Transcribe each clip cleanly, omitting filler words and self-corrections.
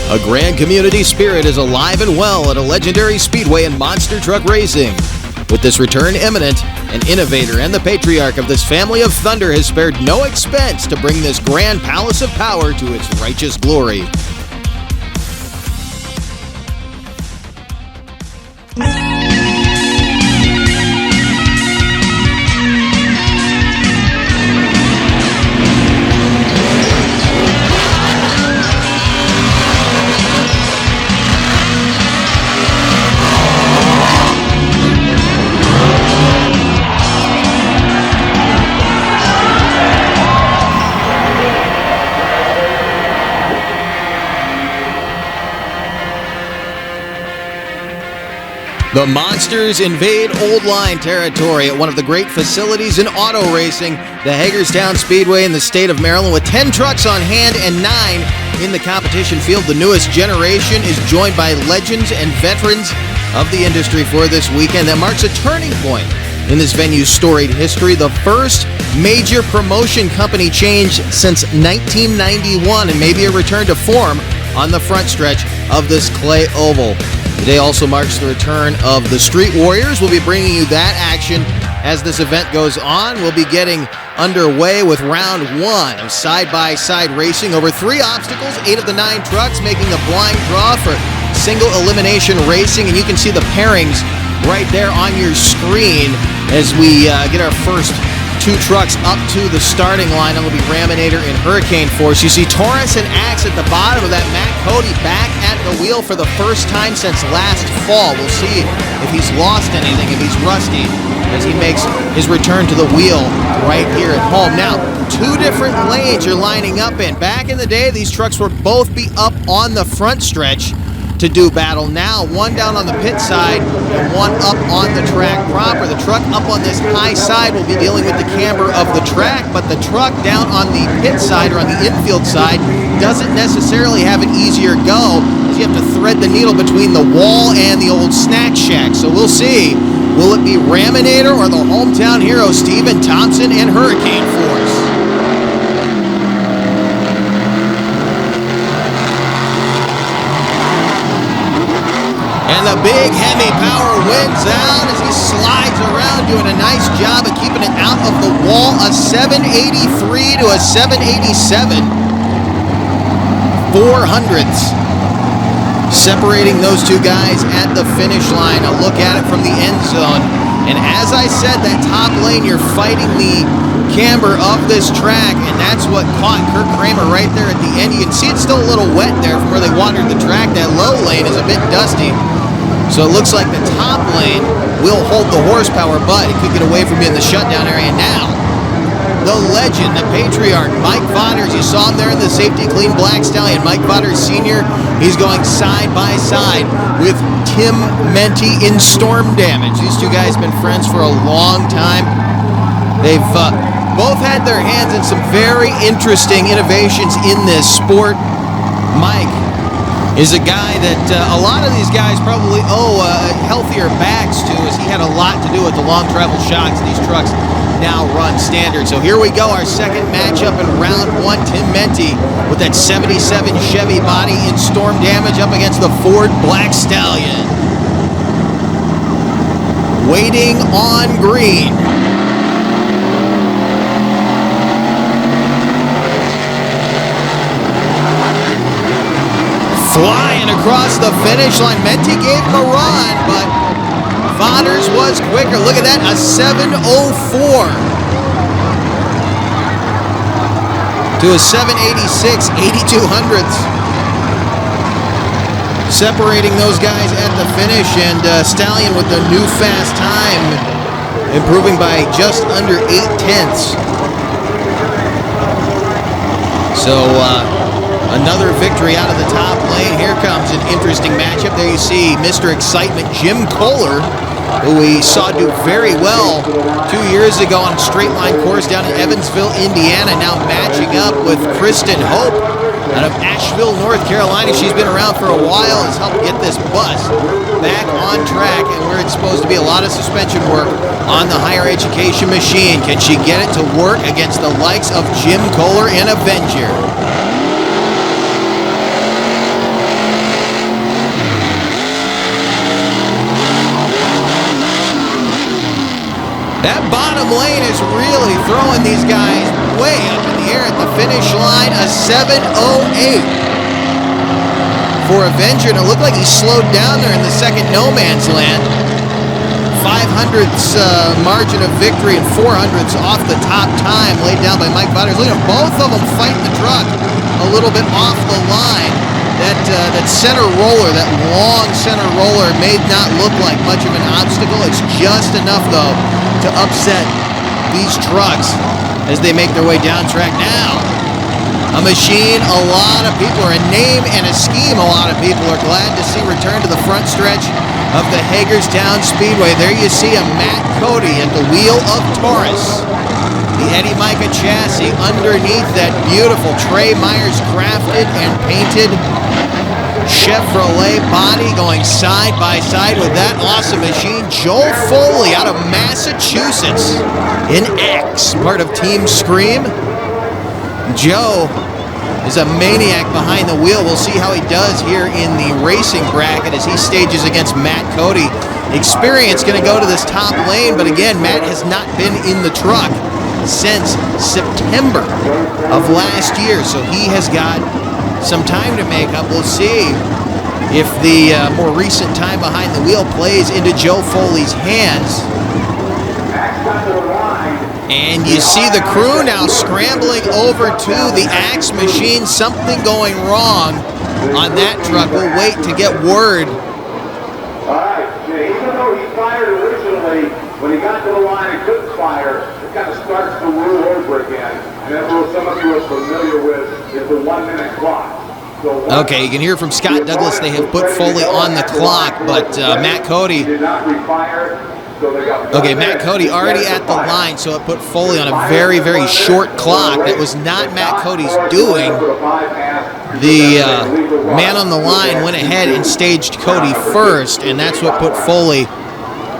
A grand community spirit is alive and well at a legendary speedway in monster truck racing. With this return imminent, an innovator and the patriarch of this family of thunder has spared no expense to bring this grand palace of power to its righteous glory. The Monsters invade Old Line territory at one of the great facilities in auto racing, the Hagerstown Speedway in the state of Maryland. With 10 trucks on hand and 9 in the competition field, the newest generation is joined by legends and veterans of the industry for this weekend that marks a turning point in this venue's storied history. The first major promotion company change since 1991, and maybe a return to form on the front stretch of this clay oval. Today also marks the return of the Street Warriors. We'll be bringing you that action as this event goes on. We'll be getting underway with round 1 of side-by-side racing over 3 obstacles, 8 of the 9 trucks making the blind draw for single elimination racing. And you can see the pairings right there on your screen as we get our first 2 trucks up to the starting line. It'll be Raminator and Hurricane Force. You see Taurus and Axe at the bottom of that. Matt Cody back at the wheel for the first time since last fall. We'll see if he's lost anything, if he's rusty, as he makes his return to the wheel right here at home. Now, 2 different lanes you're lining up in. Back in the day, these trucks would both be up on the front stretch to do battle. Now, 1 down on the pit side and 1 up on the track proper. The truck up on this high side will be dealing with the camber of the track, but the truck down on the pit side or on the infield side doesn't necessarily have an easier go, as you have to thread the needle between the wall and the old snack shack. So we'll see, will it be Raminator or the hometown hero Stephen Thompson and Hurricane Force? And the big Hemi power wins out as he slides around, doing a nice job of keeping it out of the wall. A 783 to a 787. 400ths separating those 2 guys at the finish line. A look at it from the end zone. And as I said, that top lane, you're fighting the camber of this track, and that's what caught Kirk Kramer right there at the end. You can see it's still a little wet there from where they watered the track. That low lane is a bit dusty. So it looks like the top lane will hold the horsepower, but it could get away from you in the shutdown area. Now, the legend, the patriarch, Mike Vauders. You saw him there in the safety clean black stallion. Mike Vauders Sr., he's going side by side with Tim Menti in Storm Damage. These 2 guys have been friends for a long time. They've both had their hands in some very interesting innovations in this sport. Mike is a guy that a lot of these guys probably owe healthier backs to, as he had a lot to do with the long travel shocks these trucks now run standard. So here we go, our second matchup in round 1. Tim Menti with that 77 Chevy body in Storm Damage up against the Ford Black Stallion. Waiting on green. Flying across the finish line. Menti gave him a run, but Vauders was quicker. Look at that, a 704 to a 786, 8200ths. Separating those guys at the finish, and Stallion with the new fast time, improving by just under 8/10. So, another victory out of the top lane. Here comes an interesting matchup. There you see Mr. Excitement, Jim Kohler, who we saw do very well 2 years ago on a straight line course down in Evansville, Indiana. Now matching up with Kristen Hope out of Asheville, North Carolina. She's been around for a while, has helped get this bus back on track, and where it's supposed to be a lot of suspension work on the higher education machine. Can she get it to work against the likes of Jim Kohler and Avenger? That bottom lane is really throwing these guys way up in the air at the finish line. A 7:08 for Avenger, and it looked like he slowed down there in the second no man's land. 500ths margin of victory and 400ths off the top time laid down by Mike Butters. Look at both of them fighting the truck a little bit off the line. That center roller, that long center roller, may not look like much of an obstacle. It's just enough, though, to upset these trucks as they make their way down track. Now, a machine a lot of people, or a name and a scheme a lot of people are glad to see return to the front stretch of the Hagerstown Speedway. There you see a Matt Cody at the wheel of Taurus. The Eddie Micah chassis underneath that beautiful Trey Myers crafted and painted Chevrolet body, going side by side with that awesome machine. Joel Foley out of Massachusetts in X, part of Team Scream. Joe is a maniac behind the wheel. We'll see how he does here in the racing bracket as he stages against Matt Cody. Experience going to go to this top lane, but again, Matt has not been in the truck since September of last year, so he has got some time to make up. We'll see if the more recent time behind the wheel plays into Joe Foley's hands. And you see the crew now scrambling over to the Axe machine. Something going wrong on that truck. We'll wait to get word. All right, even though he fired originally, when he got to the line, he couldn't fire. It kind of starts the rule over again. And that rule some of you are familiar with is the 1 minute clock. Okay, you can hear from Scott Douglas they have put Foley on the clock, but Matt Cody... Okay, Matt Cody already at the line, so it put Foley on a very, very short clock. That was not Matt Cody's doing. The man on the line went ahead and staged Cody first, and that's what put Foley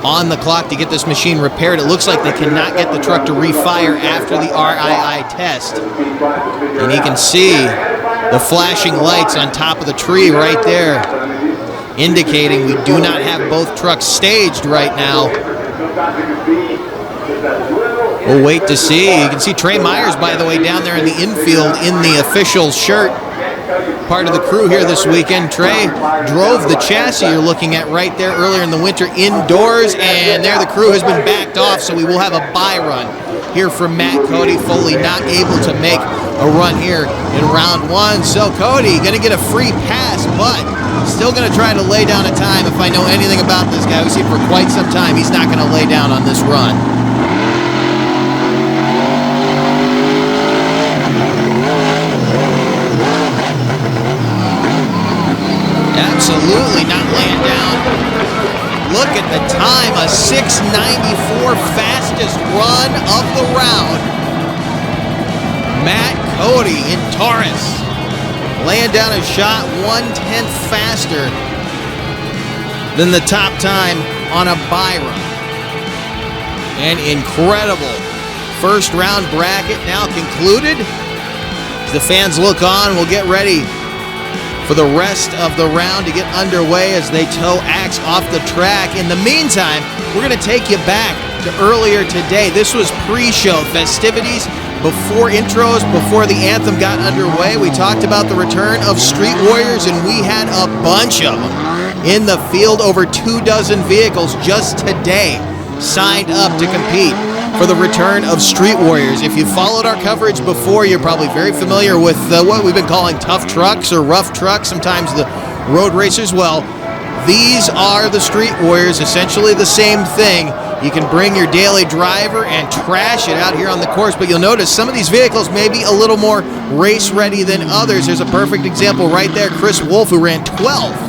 on the clock to get this machine repaired. It looks like they cannot get the truck to refire after the RII test. And you can see the flashing lights on top of the tree right there, indicating we do not have both trucks staged right now. We'll wait to see. You can see Trey Myers, by the way, down there in the infield in the official shirt. Part of the crew here this weekend. Trey drove the chassis you're looking at right there earlier in the winter indoors, and there the crew has been backed off, so we will have a bye run here from Matt Cody. Foley not able to make a run here in round one. So Cody going to get a free pass, but still going to try to lay down a time. If I know anything about this guy, we've seen for quite some time, he's not going to lay down on this run. Absolutely not laying down. Look at the time, a 6:94, fastest run of the round. Matt Cody in Taurus laying down a shot 1/10 faster than the top time on a bye run. An incredible first round bracket now concluded. As the fans look on, we'll get ready for the rest of the round to get underway as they tow Axe off the track. In the meantime, we're going to take you back to earlier today. This was pre-show festivities, before intros, before the anthem got underway. We talked about the return of Street Warriors, and we had a bunch of them in the field. Over 24 vehicles just today signed up to compete for the return of Street Warriors. If you followed our coverage before, you're probably very familiar with what we've been calling tough trucks or rough trucks, sometimes the road racers. Well, these are the Street Warriors, essentially the same thing. You can bring your daily driver and trash it out here on the course, but you'll notice some of these vehicles may be a little more race ready than others. There's a perfect example right there. Chris Wolf, who ran 12th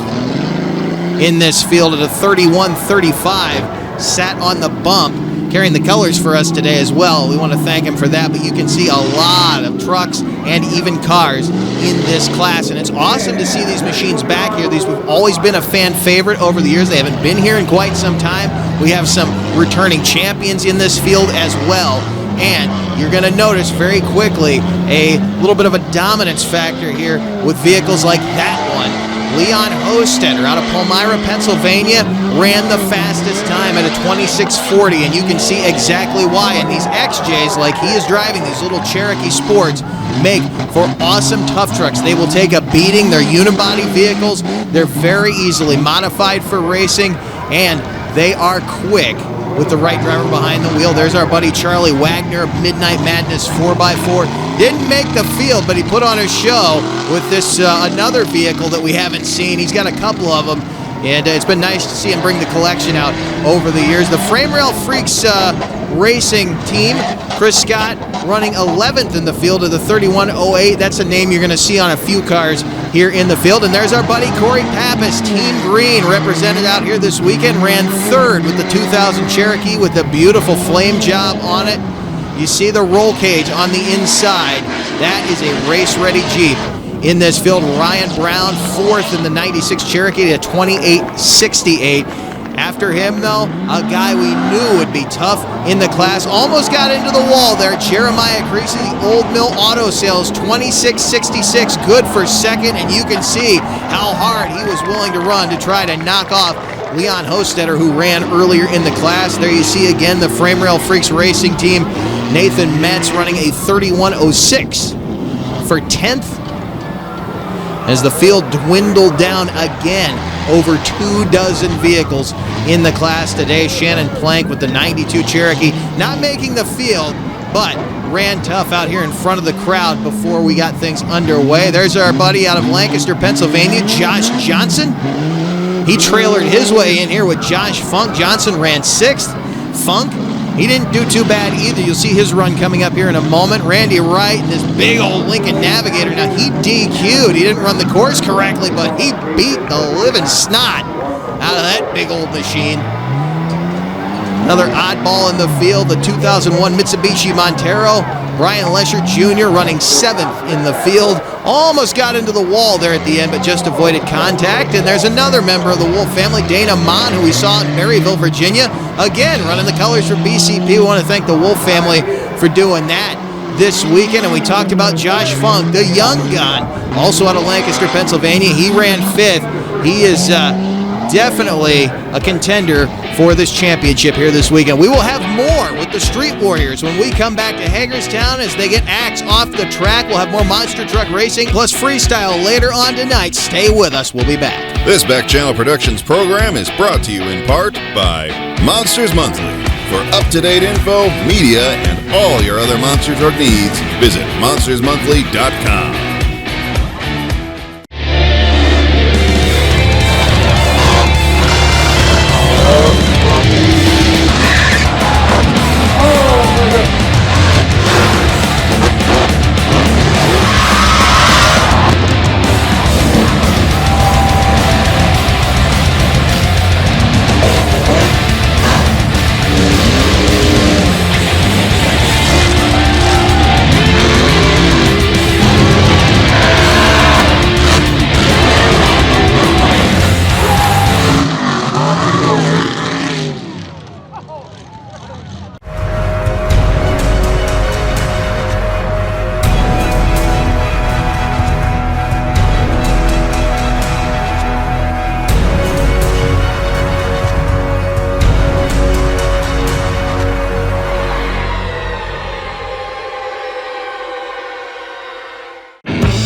in this field at a 31:35, sat on the bump, carrying the colors for us today as well. We want to thank him for that, but you can see a lot of trucks and even cars in this class, and it's awesome to see these machines back here. These have always been a fan favorite over the years. They haven't been here in quite some time. We have some returning champions in this field as well, and you're going to notice very quickly a little bit of a dominance factor here with vehicles like that one Leon Hostetter out of Palmyra, Pennsylvania, ran the fastest time at a 26:40, and you can see exactly why. And these XJs, like he is driving, these little Cherokee Sports, make for awesome tough trucks. They will take a beating. They're unibody vehicles. They're very easily modified for racing, and they are quick with the right driver behind the wheel. There's our buddy Charlie Wagner, Midnight Madness 4x4. Didn't make the field, but he put on a show with this another vehicle that we haven't seen. He's got a couple of them, and it's been nice to see him bring the collection out over the years. The Frame Rail Freaks racing team, Chris Scott running 11th in the field of the 3108. That's a name you're going to see on a few cars here in the field. And there's our buddy Corey Pappas, Team Green, represented out here this weekend, ran 3rd with the 2000 Cherokee with a beautiful flame job on it. You see the roll cage on the inside. That is a race-ready Jeep. In this field, Ryan Brown, 4th in the 96 Cherokee at 28:68. After him, though, a guy we knew would be tough in the class. Almost got into the wall there. Jeremiah Creasy, the Old Mill Auto Sales, 26:66, good for 2nd, and you can see how hard he was willing to run to try to knock off Leon Hostetter, who ran earlier in the class. There you see again the Frame Rail Freaks racing team. Nathan Metz running a 31:06 for 10th. As the field dwindled down again, over 24 vehicles in the class today. Shannon Plank with the 92 Cherokee, not making the field, but ran tough out here in front of the crowd before we got things underway. There's our buddy out of Lancaster, Pennsylvania, Josh Johnson. He trailered his way in here with Josh Funk. Johnson ran 6th. Funk, he didn't do too bad either. You'll see his run coming up here in a moment. Randy Wright and this big old Lincoln Navigator. Now, he DQ'd. He didn't run the course correctly, but he beat the living snot out of that big old machine. Another oddball in the field, the 2001 Mitsubishi Montero. Brian Lesher Jr. running 7th in the field. Almost got into the wall there at the end, but just avoided contact. And there's another member of the Wolf family, Dana Mon, who we saw in Maryville, Virginia. Again, running the colors for BCP. We want to thank the Wolf family for doing that this weekend. And we talked about Josh Funk, the young gun, also out of Lancaster, Pennsylvania. He ran 5th. He is definitely a contender for this championship here this weekend. We will have more with the Street Warriors when we come back to Hagerstown as they get Axe off the track. We'll have more monster truck racing plus freestyle later on tonight. Stay with us. We'll be back. This Back Channel Productions program is brought to you in part by Monsters Monthly. For up-to-date info, media, and all your other monster truck needs, visit monstersmonthly.com.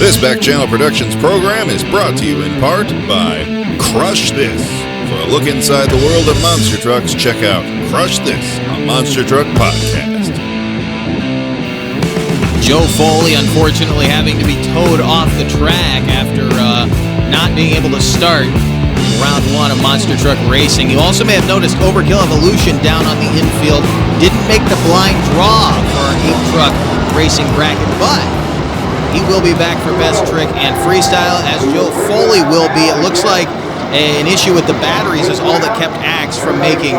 This Back Channel Productions program is brought to you in part by Crush This. For a look inside the world of monster trucks, check out Crush This, a Monster Truck podcast. Joe Foley, unfortunately, having to be towed off the track after not being able to start round 1 of monster truck racing. You also may have noticed Overkill Evolution down on the infield didn't make the blind draw for our 8-truck racing bracket, but he will be back for Best Trick and Freestyle, as Joe Foley will be. It looks like an issue with the batteries is all that kept Axe from making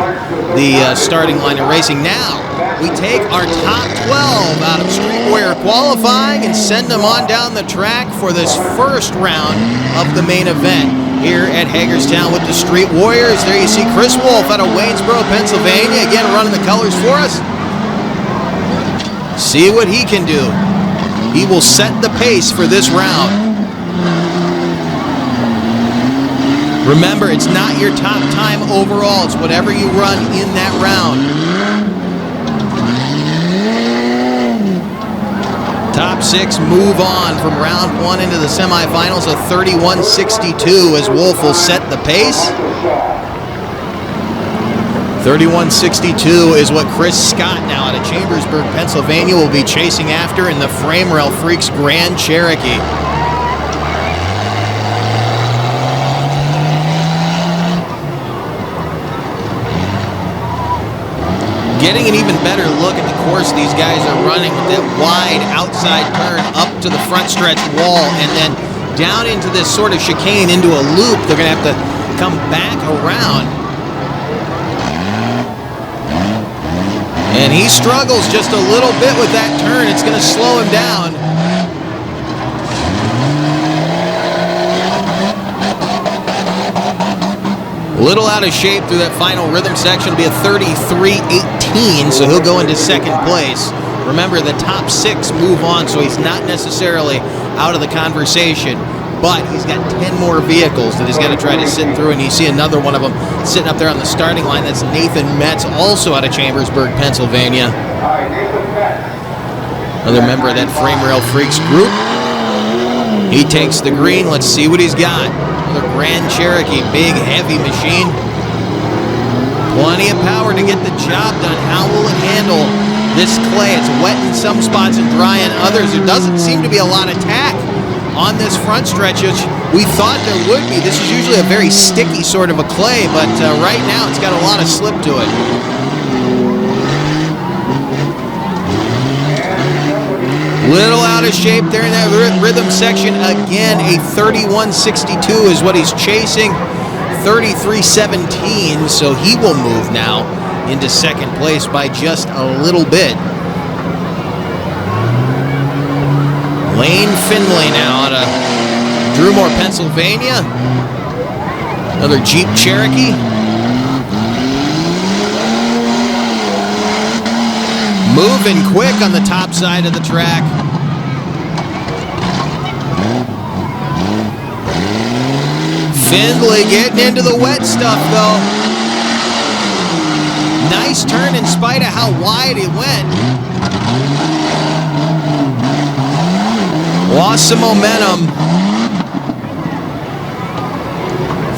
the starting line in racing. Now, we take our top 12 out of Street Warrior qualifying and send them on down the track for this first round of the main event here at Hagerstown with the Street Warriors. There you see Chris Wolf out of Waynesboro, Pennsylvania, again running the colors for us. See what he can do. He will set the pace for this round. Remember, it's not your top time overall. It's whatever you run in that round. Top 6 move on from round 1 into the semifinals, a 31-62 as Wolf will set the pace. 31-62 is what Chris Scott, now out of Chambersburg, Pennsylvania, will be chasing after in the Frame Rail Freaks Grand Cherokee. Getting an even better look at the course these guys are running with that wide outside turn up to the front stretch wall and then down into this sort of chicane into a loop. They're going to have to come back around. And he struggles just a little bit with that turn. It's going to slow him down. A little out of shape through that final rhythm section. It'll be a 33-18, so he'll go into second place. Remember, the top 6 move on, so he's not necessarily out of the conversation, but he's got 10 more vehicles that he's got to try to sit through, and you see another one of them sitting up there on the starting line. That's Nathan Metz, also out of Chambersburg, Pennsylvania. Another member of that Frame Rail Freaks group. He takes the green. Let's see what he's got. Another Grand Cherokee, big, heavy machine. Plenty of power to get the job done. How will it handle this clay? It's wet in some spots and dry in others. There doesn't seem to be a lot of tack on this front stretch, which we thought there would be. This is usually a very sticky sort of a clay, but right now it's got a lot of slip to it. Little out of shape there in that rhythm section. Again, a 31-62 is what he's chasing. 33-17, so he will move now into second place by just a little bit. Lane Finley now out of Drewmore, Pennsylvania. Another Jeep Cherokee. Moving quick on the top side of the track. Findlay getting into the wet stuff, though. Nice turn in spite of how wide it went. Lost some momentum.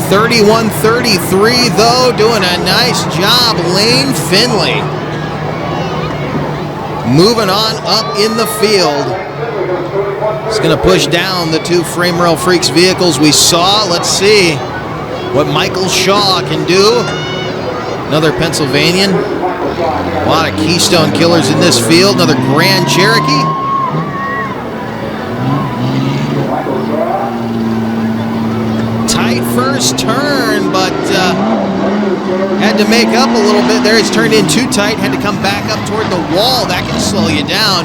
31-33, though, doing a nice job. Lane Finley moving on up in the field. It's going to push down the 2 Frame Rail Freaks vehicles we saw. Let's see what Michael Shaw can do. Another Pennsylvanian. A lot of Keystone killers in this field. Another Grand Cherokee. Tight first turn, but had to make up a little bit there. It's turned in too tight. Had to come back up toward the wall. That can slow you down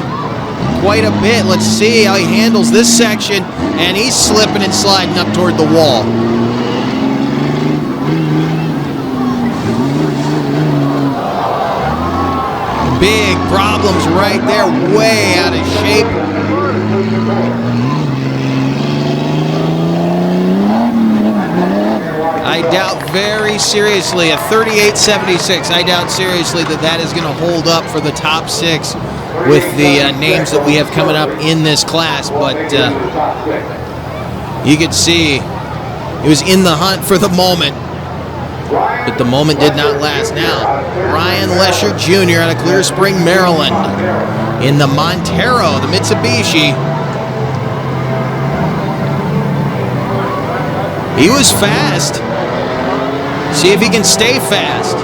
quite a bit. Let's see how he handles this section. And he's slipping and sliding up toward the wall. Big problems right there. Way out of shape. I doubt very seriously, a 38-76, I doubt seriously that is going to hold up for the top 6 with the names that we have coming up in this class. But you could see it was in the hunt for the moment, but the moment did not last. Now, Ryan Lesher Jr. out of Clear Spring, Maryland, in the Montero, the Mitsubishi. He was fast. See if he can stay fast.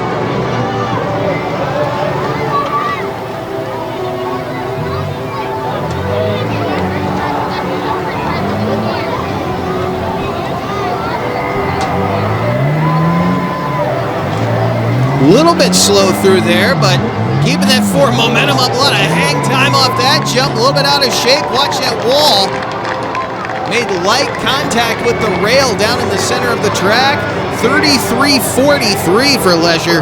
A little bit slow through there, but keeping that forward momentum up. A lot of hang time off that jump. A little bit out of shape. Watch that wall. Made light contact with the rail down in the center of the track. 33-43 for Lesher.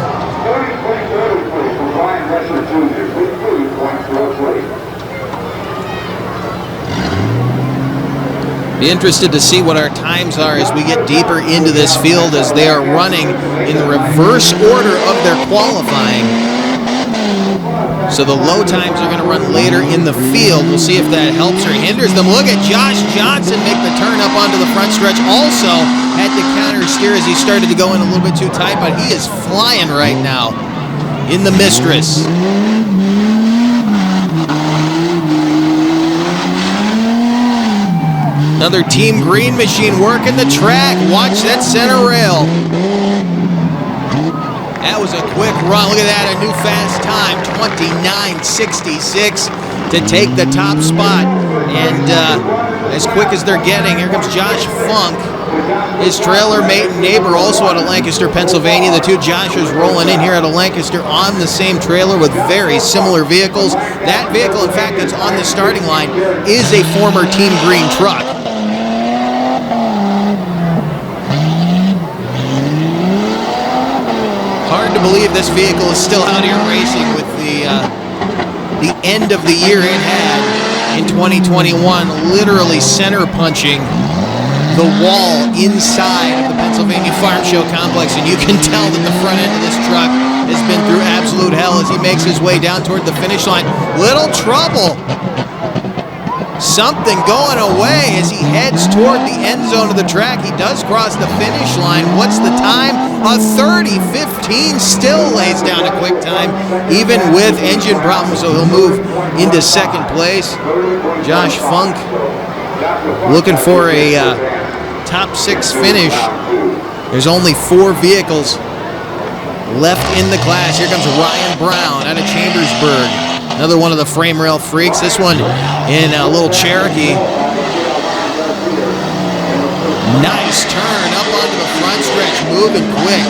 Be interested to see what our times are as we get deeper into this field, as they are running in the reverse order of their qualifying. So the low times are going to run later in the field. We'll see if that helps or hinders them. Look at Josh Johnson make the turn up onto the front stretch. Also had to counter steer as he started to go in a little bit too tight, but he is flying right now in the Mistress. Another Team Green machine working the track. Watch that center rail. That was a quick run. Look at that, a new fast time, 29:66 to take the top spot. And as quick as they're getting, here comes Josh Funk, his trailer mate and neighbor, also out of Lancaster, Pennsylvania. The two Joshes rolling in here out of Lancaster on the same trailer with very similar vehicles. That vehicle, in fact, that's on the starting line is a former Team Green truck. Hard to believe this vehicle is still out here racing with the end of the year it had in 2021, literally center punching the wall inside of the Pennsylvania Farm Show complex, and you can tell that the front end of this truck has been through absolute hell as he makes his way down toward the finish line. Little trouble. Something going away as he heads toward the end zone of the track. He does cross the finish line. What's the time? A 30:15. Still lays down a quick time, even with engine problems, so he'll move into second place. Josh Funk looking for a top 6 finish. There's only 4 vehicles left in the class. Here comes Ryan Brown out of Chambersburg. Another one of the frame rail freaks. This one in a little Cherokee. Nice turn up onto the front stretch, moving quick.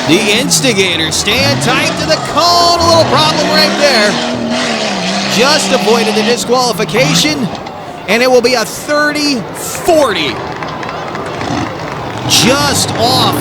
The Instigator staying tight to the cone. A little problem right there. Just avoided the disqualification. And it will be a 30-40. Just off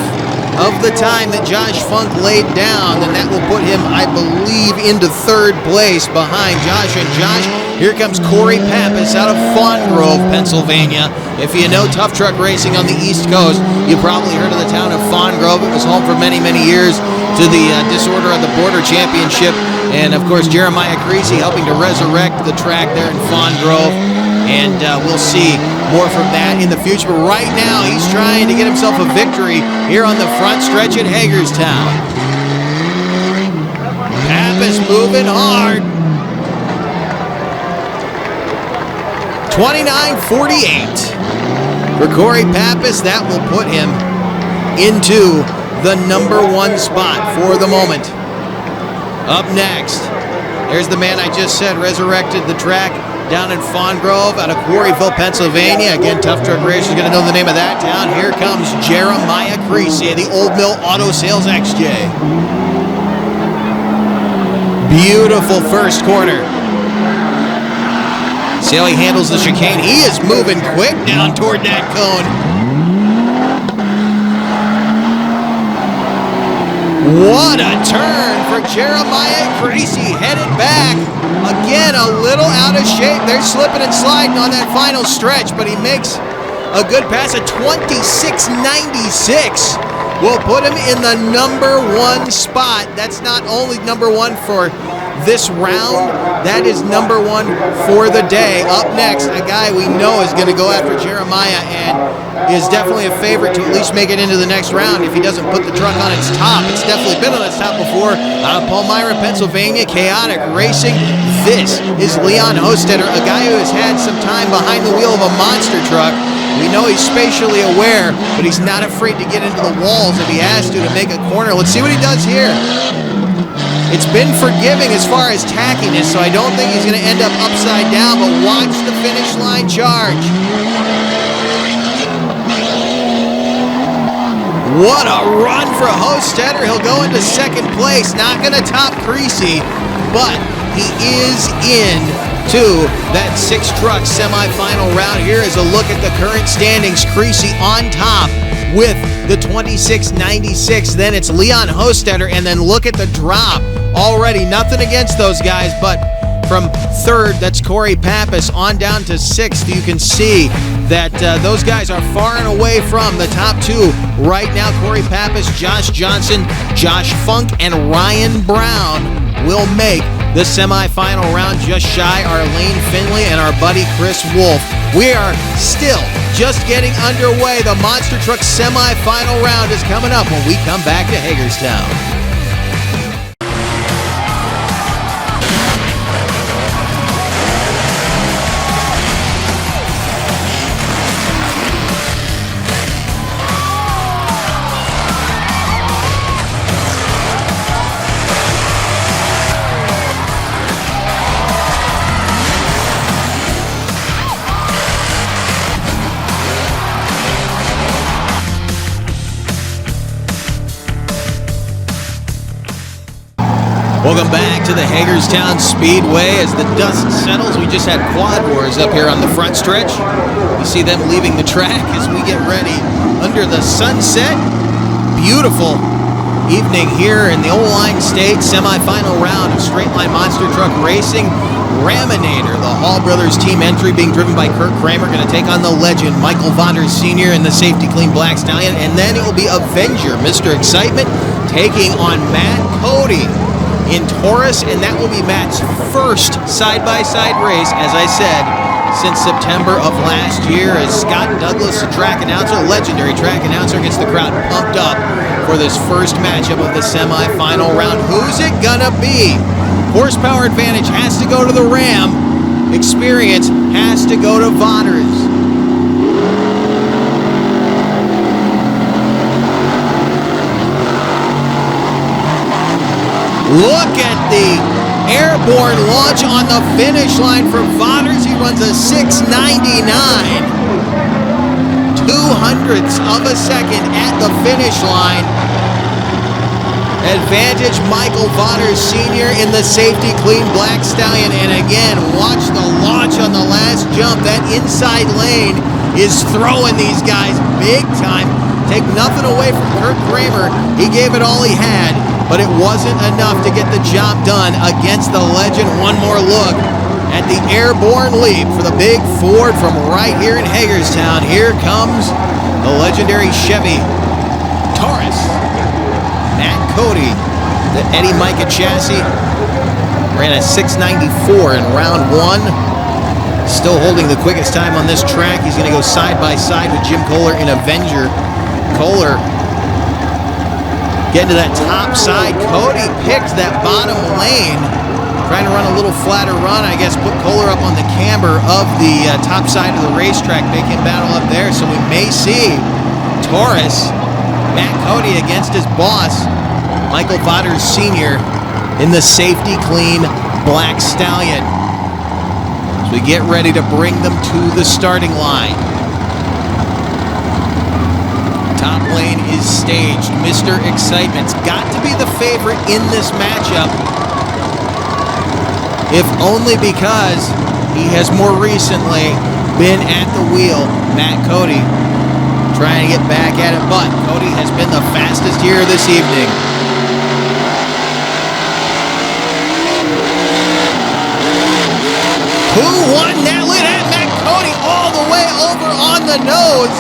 of the time that Josh Funk laid down, and that will put him, I believe, into third place behind Josh. And Josh, here comes Corey Pappas out of Fawn Grove, Pennsylvania. If you know tough truck racing on the East Coast, you probably heard of the town of Fawn Grove. It was home for many, many years to the Disorder on the Border Championship. And, of course, Jeremiah Creasy helping to resurrect the track there in Fawn Grove. And we'll see more from that in the future. But right now, he's trying to get himself a victory here on the front stretch at Hagerstown. Pappas moving hard. 29:48 for Corey Pappas. That will put him into the number 1 spot for the moment. Up next, there's the man I just said resurrected the track down in Fawn Grove out of Quarryville, Pennsylvania. Again, Tough Truck Racers going to know the name of that town. Here comes Jeremiah Creasy, the Old Mill Auto Sales XJ. Beautiful first corner. See how he handles the chicane? He is moving quick down toward that cone. What a turn for Jeremiah Creasy, headed back. Again, a little out of shape. They're slipping and sliding on that final stretch, but he makes a good pass at 26:96. Will put him in the number 1 spot. That's not only number 1 for this round, that is number 1 for the day. Up next, a guy we know is going to go after Jeremiah and is definitely a favorite to at least make it into the next round if he doesn't put the truck on its top. It's definitely been on its top before. Out of Palmyra, Pennsylvania, Chaotic Racing. This is Leon Hostetter, a guy who has had some time behind the wheel of a monster truck. We know he's spatially aware, but he's not afraid to get into the walls if he has to make a corner. Let's see what he does here. It's been forgiving as far as tackiness, so I don't think he's going to end up upside down, but watch the finish line charge. What a run for Hostetter. He'll go into second place. Not going to top Creasy, but he is in to that 6-truck semifinal round. Here is a look at the current standings. Creasy on top with the 26.96. Then it's Leon Hostetter, and then look at the drop. Already nothing against those guys, but from third, that's Corey Pappas, on down to sixth. You can see that those guys are far and away from the top two right now. Corey Pappas, Josh Johnson, Josh Funk, and Ryan Brown will make the semifinal round. Just shy are Lane Finley and our buddy Chris Wolf. We are still just getting underway. The Monster Truck semifinal round is coming up when we come back to Hagerstown. Welcome back to the Hagerstown Speedway. As the dust settles, we just had Quad Wars up here on the front stretch. You see them leaving the track as we get ready under the sunset. Beautiful evening here in the Old Line State semifinal round of straight line monster truck racing. Raminator, the Hall Brothers team entry, being driven by Kurt Kramer, going to take on the legend Michael Vonders Sr. in the Safety Clean Black Stallion. And then it will be Avenger, Mr. Excitement, taking on Matt Cody in Taurus, and that will be Matt's first side-by-side race, as I said, since September of last year, as Scott Douglas, the track announcer, legendary track announcer, gets the crowd pumped up for this first matchup of the semifinal round. Who's it gonna be? Horsepower advantage has to go to the Ram. Experience has to go to Vonders. Look at the airborne launch on the finish line for Vonders. He runs a 6.99. 0.02 of a second at the finish line. Advantage Michael Vonders Sr. in the Safety Clean Black Stallion. And again, watch the launch on the last jump. That inside lane is throwing these guys big time. Take nothing away from Kurt Kramer. He gave it all he had, but it wasn't enough to get the job done against the legend. One more look at the airborne leap for the big Ford from right here in Hagerstown. Here comes the legendary Chevy Taurus. Matt Cody, the Eddie Micah chassis, ran a 6.94 in round one. Still holding the quickest time on this track. He's going to go side by side with Jim Kohler in Avenger. Kohler getting to that top side. Cody picked that bottom lane, trying to run a little flatter run. I guess put Kohler up on the camber of the top side of the racetrack. They can battle up there, so we may see Taurus, Matt Cody against his boss, Michael Vonders Sr. in the Safety Clean Black Stallion. As we get ready to bring them to the starting line. Top lane is staged. Mr. Excitement's got to be the favorite in this matchup, if only because he has more recently been at the wheel. Matt Cody trying to get back at it, but Cody has been the fastest here this evening. Who won that? Look at that, Matt Cody all the way over on the nose.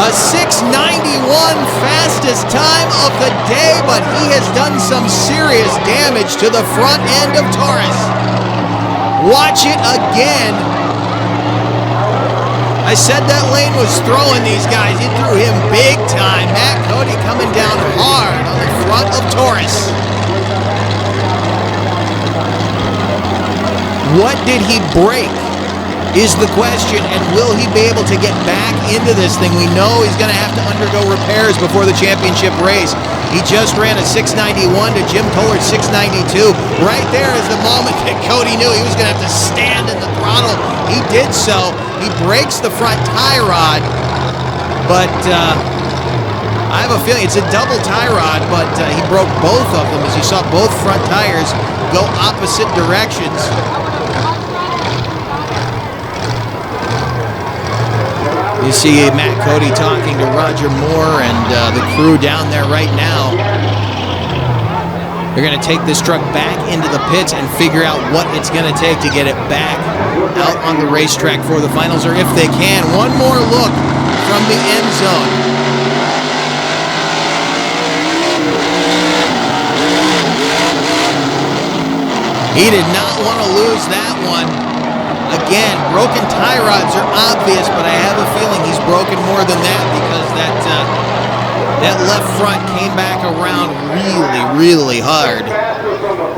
A 6.91 fastest time of the day, but he has done some serious damage to the front end of Taurus. Watch it again. I said that lane was throwing these guys. It threw him big time. Matt Cody coming down hard on the front of Taurus. What did he break is the question, and will he be able to get back into this thing? We know he's going to have to undergo repairs before the championship race. He just ran a 6.91 to Jim Kohler's 6.92. Right there is the moment that Cody knew he was going to have to stand in the throttle. He did so. He breaks the front tie rod, but I have a feeling it's a double tie rod, but he broke both of them as you saw both front tires go opposite directions. You see Matt Cody talking to Roger Moore and the crew down there right now. They're going to take this truck back into the pits and figure out what it's going to take to get it back out on the racetrack for the finals, or if they can. One more look from the end zone. He did not want to lose that one. Again, broken tie rods are obvious, but I have a feeling he's broken more than that, because that left front came back around really, really hard.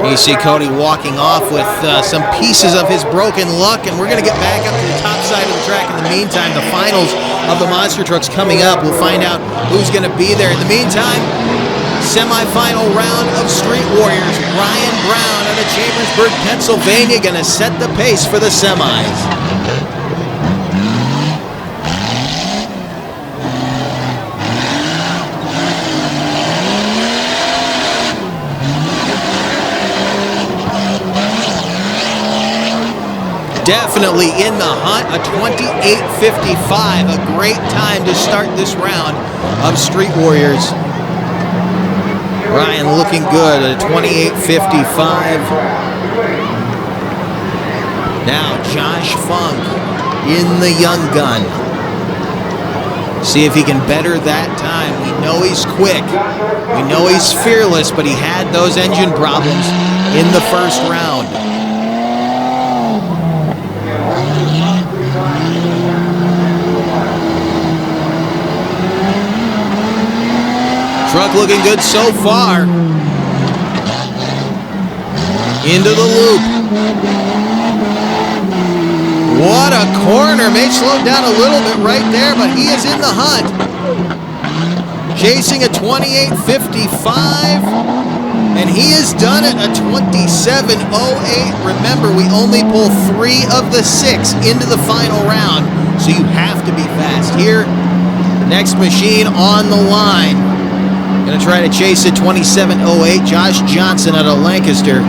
You see Cody walking off with some pieces of his broken luck, and we're going to get back up to the top side of the track. In the meantime, the finals of the monster trucks coming up. We'll find out who's going to be there. In the meantime, semifinal round of Street Warriors. Ryan Brown out of Chambersburg, Pennsylvania, going to set the pace for the semis. Definitely in the hunt, a 28:55, a great time to start this round of Street Warriors. Ryan looking good at a 28:55. Now Josh Funk in the young gun. See if he can better that time. We know he's quick. We know he's fearless, but he had those engine problems in the first round. Truck looking good so far. Into the loop. What a corner. May slow down a little bit right there, but he is in the hunt. Chasing a 28:55, and he has done it a 27:08. Remember, we only pull 3 of the 6 into the final round, so you have to be fast. Here, the next machine on the line. Going to try to chase it 27:08. Josh Johnson out of Lancaster.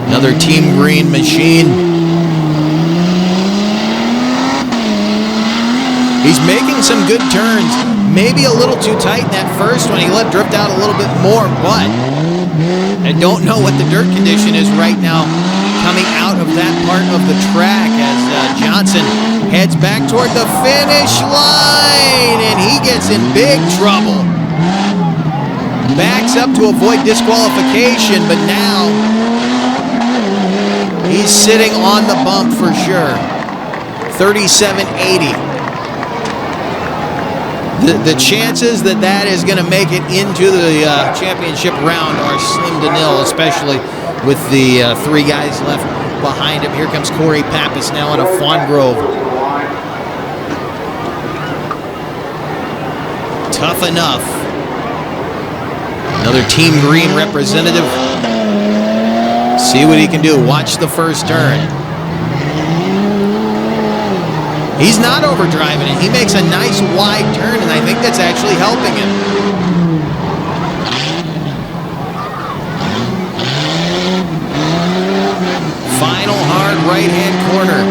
Another Team Green machine. He's making some good turns. Maybe a little too tight in that first one. He let drift out a little bit more, but I don't know what the dirt condition is right now coming out of that part of the track as Johnson heads back toward the finish line, and he gets in big trouble. Backs up to avoid disqualification, but now he's sitting on the bump for sure. 37:80. The chances that that is going to make it into the championship round are slim to nil, especially with the 3 guys left behind him. Here comes Corey Pappas now out of Fawn Grove. Tough enough. Another Team Green representative. See what he can do. Watch the first turn. He's not overdriving it. He makes a nice wide turn, and I think that's actually helping him. Final hard right-hand corner.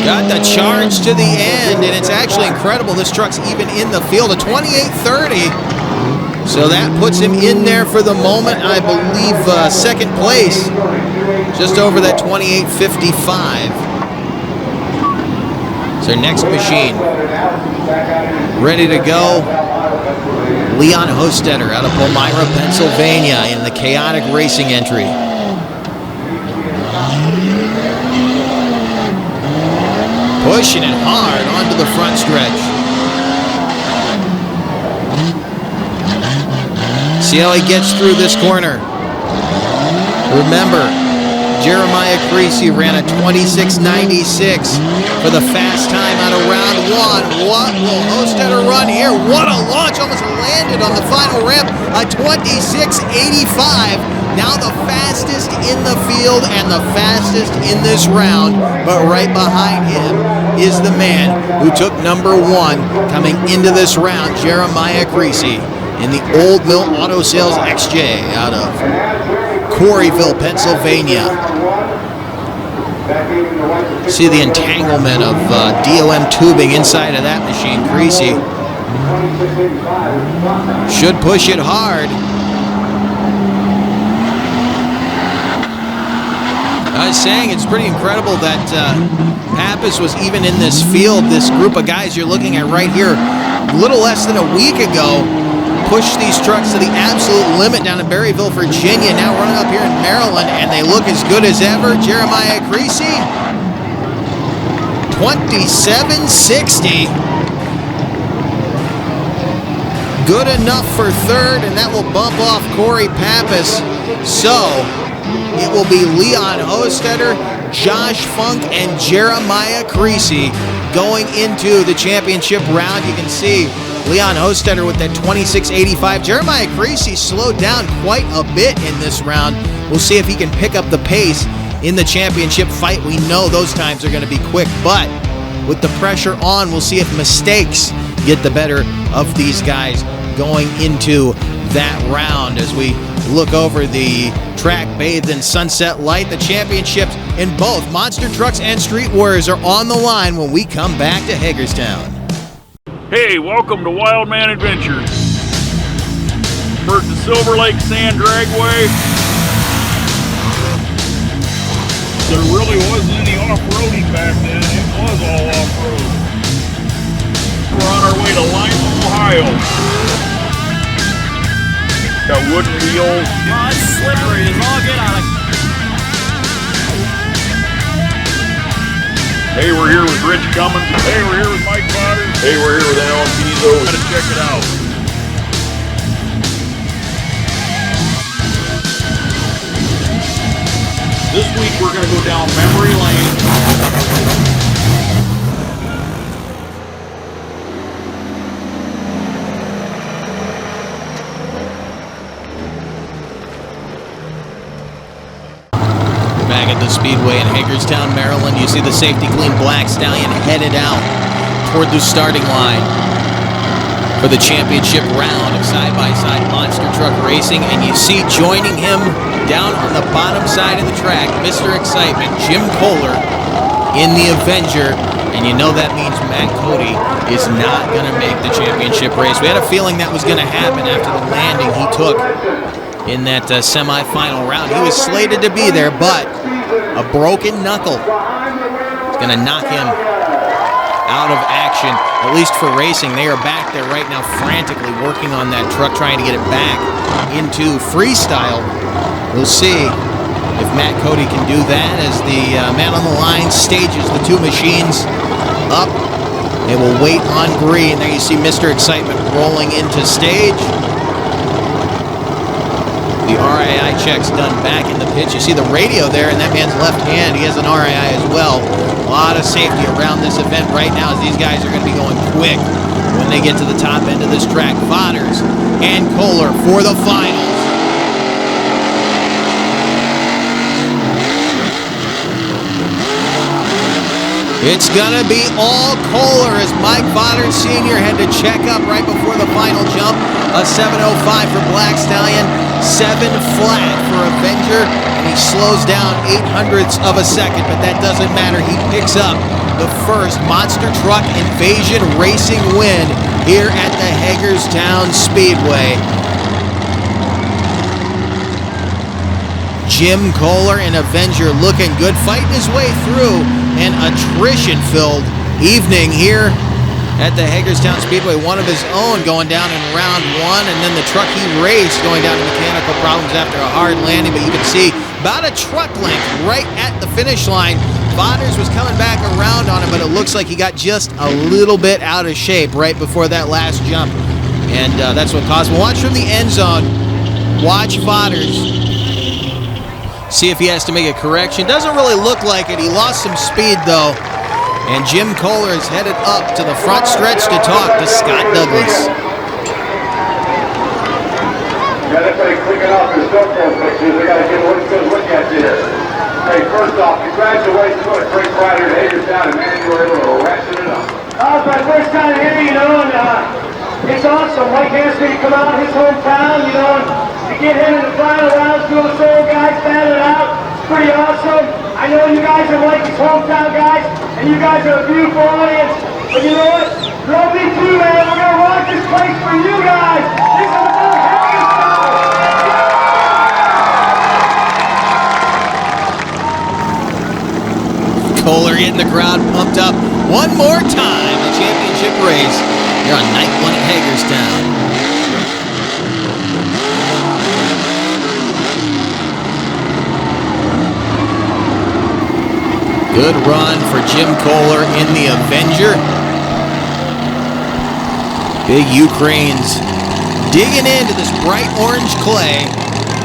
Got the charge to the end, and it's actually incredible. This truck's even in the field. A 28:30. So that puts him in there for the moment. I believe second place. Just over that 28:55. It's our next machine. Ready to go. Leon Hostetter out of Palmyra, Pennsylvania in the chaotic racing entry. Pushing it hard onto the front stretch. See how he gets through this corner. Remember, Jeremiah Creasy ran a 26.96 for the fast time out of round one. What will Hostetter run here? What a launch, almost landed on the final ramp, a 26.85. Now the fastest in the field and the fastest in this round, but right behind him is the man who took number one coming into this round, Jeremiah Creasy, in the Old Mill Auto Sales XJ out of Corryville, Pennsylvania. See the entanglement of DOM tubing inside of that machine. Creasy should push it hard. I was saying it's pretty incredible that Pappas was even in this field. This group of guys you're looking at right here, a little less than a week ago, pushed these trucks to the absolute limit down in Berryville, Virginia. Now running up here in Maryland, and they look as good as ever. Jeremiah Creasy, 27.60. Good enough for third, and that will bump off Corey Pappas. So it will be Leon Hostetter, Josh Funk, and Jeremiah Creasy going into the championship round. You can see Leon Hostetter with that 26.85. Jeremiah Creasy slowed down quite a bit in this round. We'll see if he can pick up the pace in the championship fight. We know those times are going to be quick, but with the pressure on, we'll see if mistakes get the better of these guys going into that round as we look over the track bathed in sunset light. The championships in both monster trucks and street warriors are on the line when we come back to Hagerstown. Hey, welcome to Wild Man Adventures. We're at the Silver Lake Sand Dragway. There really wasn't any off-roading back then. It was all off-road. We're on our way to Lima, Ohio. Got wooden wheels. Oh, it's slippery as all get out of. Hey, we're here with Rich Cummins. Hey, we're here with Mike Potter. Hey, we're here with Alan Pizzo. Gotta check it out. This week we're gonna go down memory lane. Back at the Speedway in Hagerstown, Maryland, you see the Safety Clean Black Stallion headed out toward the starting line for the championship round of side-by-side monster truck racing, and you see joining him down on the bottom side of the track, Mr. Excitement, Jim Kohler in the Avenger, and you know that means Matt Cody is not going to make the championship race. We had a feeling that was going to happen after the landing he took in that semifinal round. He was slated to be there, but a broken knuckle is going to knock him out of action, at least for racing. They are back there right now frantically working on that truck, trying to get it back into freestyle. We'll see if Matt Cody can do that as the man on the line stages the two machines up. They will wait on green. There you see Mr. Excitement rolling into stage. The RII check's done back in the pits. You see the radio there in that man's left hand. He has an RII as well. A lot of safety around this event right now as these guys are going to be going quick when they get to the top end of this track. Vodders and Kohler for the finals. It's going to be all Kohler as Mike Vodders Sr. had to check up right before the final jump. A 7.05 for Black Stallion, 7 flat for Avenger, and he slows down 0.08 of a second, but that doesn't matter. He picks up the first Monster Truck Invasion Racing win here at the Hagerstown Speedway. Jim Kohler and Avenger looking good, fighting his way through an attrition-filled evening here at the Hagerstown Speedway. One of his own going down in round one, and then the truck he raced going down to mechanical problems after a hard landing, but you can see about a truck length right at the finish line. Vodders was coming back around on him, but it looks like he got just a little bit out of shape right before that last jump, and that's what caused him. Watch from the end zone. Watch Vodders See if he has to make a correction. Doesn't really look like it. He lost some speed, though. And Jim Kohler is headed up to the front stretch to talk to Scott Douglas. Got everybody clicking off their cell phone pictures. They got to get a good look at this. Hey, first off, congratulations on a great rider at Hagerstown, and man, you were able to ratchet it up. It's my first time here, you know, and it's awesome. Mike asked me to come out his hometown, you know, and to get him in the final rounds, two of the solo guys battle it out. It's pretty awesome. I know you guys are like his hometown guys, and you guys are a beautiful audience. But you know what? Love me too, man. We're going to rock this place for you guys. This is about Hagerstown. Kohler getting the crowd pumped up one more time. The championship race here on night one at Hagerstown. Good run for Jim Kohler in the Avenger. Big Ukraines digging into this bright orange clay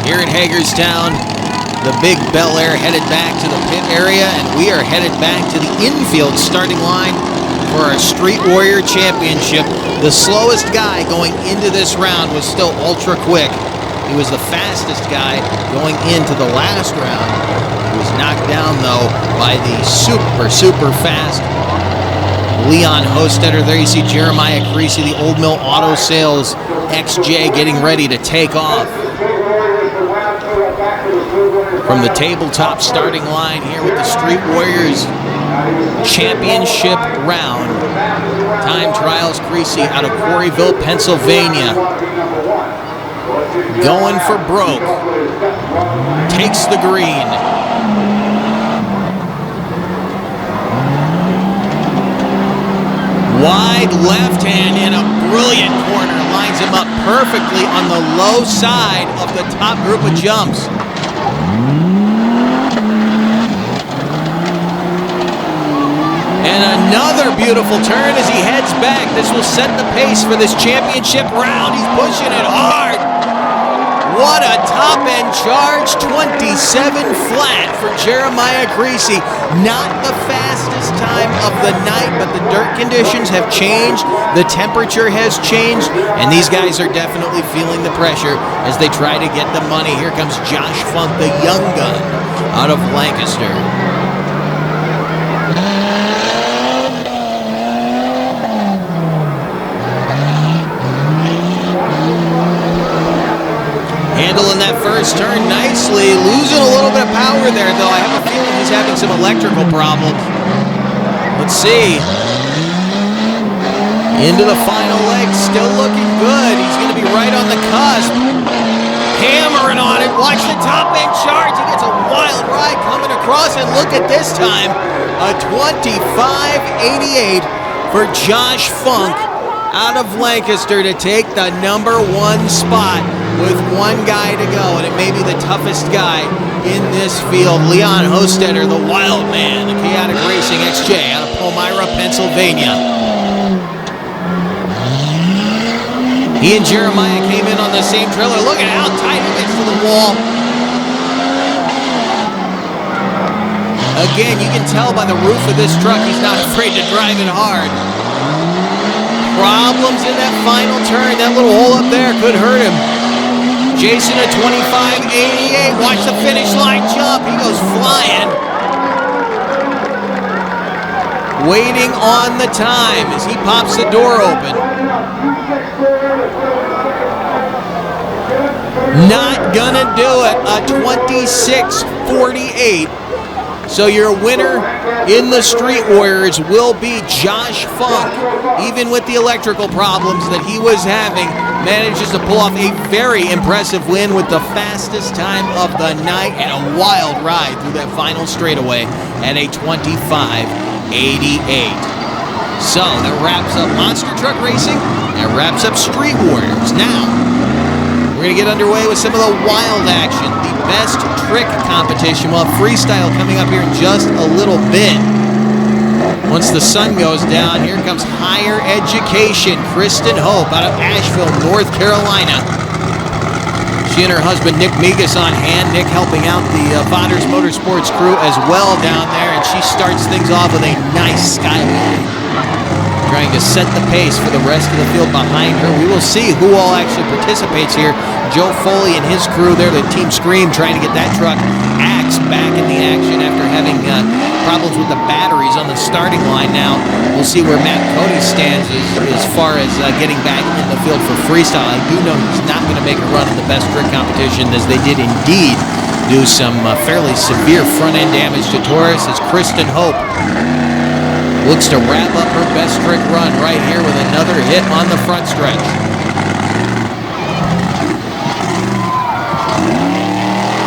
here at Hagerstown. The big Bel Air headed back to the pit area, and we are headed back to the infield starting line for our Street Warrior Championship. The slowest guy going into this round was still ultra quick. He was the fastest guy going into the last round. He was knocked down, though, by the super fast Leon Hostetter. There you see Jeremiah Creasy, the Old Mill Auto Sales XJ, getting ready to take off. From the tabletop starting line here with the Street Warriors Championship round. Time trials, Creasy out of Quarryville, Pennsylvania. Going for broke. Takes the green. Wide left hand in a brilliant corner. Lines him up perfectly on the low side of the top group of jumps. And another beautiful turn as he heads back. This will set the pace for this championship round. He's pushing it hard. What a top-end charge, 27 flat for Jeremiah Creasy. Not the fastest time of the night, but the dirt conditions have changed, the temperature has changed, and these guys are definitely feeling the pressure as they try to get the money. Here comes Josh Funk, the young gun, out of Lancaster. Handling that first turn nicely, losing a little bit of power there, though. I have a feeling he's having some electrical problems. Let's see. Into the final leg, still looking good. He's going to be right on the cusp. Hammering on it. Watch the top end charge. He gets a wild ride coming across, and look at this time. A 25.88 for Josh Funk out of Lancaster to take the number one spot with one guy to go, and it may be the toughest guy in this field. Leon Hostetter, the wild man, the Chaotic Racing XJ out of Palmyra, Pennsylvania. He and Jeremiah came in on the same trailer. Look at how tight it gets to the wall. Again, you can tell by the roof of this truck, he's not afraid to drive it hard. Problems in that final turn. That little hole up there could hurt him. Jason at 25.88. Watch the finish line jump. He goes flying. Waiting on the time as he pops the door open. Not gonna do it. A 26.48. So your winner in the Street Warriors will be Josh Funk. Even with the electrical problems that he was having, manages to pull off a very impressive win with the fastest time of the night and a wild ride through that final straightaway at a 25.88. So that wraps up Monster Truck Racing. That wraps up Street Warriors. Now, we're going to get underway with some of the wild action. The best trick competition. We'll have freestyle coming up here in just a little bit. Once the sun goes down, here comes Higher Education. Kristen Hope out of Asheville, North Carolina. She and her husband, Nick Migas, on hand. Nick helping out the Vaders Motorsports crew as well down there, and she starts things off with a nice skywheel, trying to set the pace for the rest of the field behind her. We will see who all actually participates here. Joe Foley and his crew, they're the Team Scream, trying to get that truck Axe back in the action after having problems with the batteries on the starting line. Now we'll see where Matt Cody stands as far as getting back in the field for Freestyle. I do know he's not going to make a run in the best trick competition, as they did indeed do some fairly severe front-end damage to Taurus, as Kristen Hope looks to wrap up her best trick run right here with another hit on the front stretch.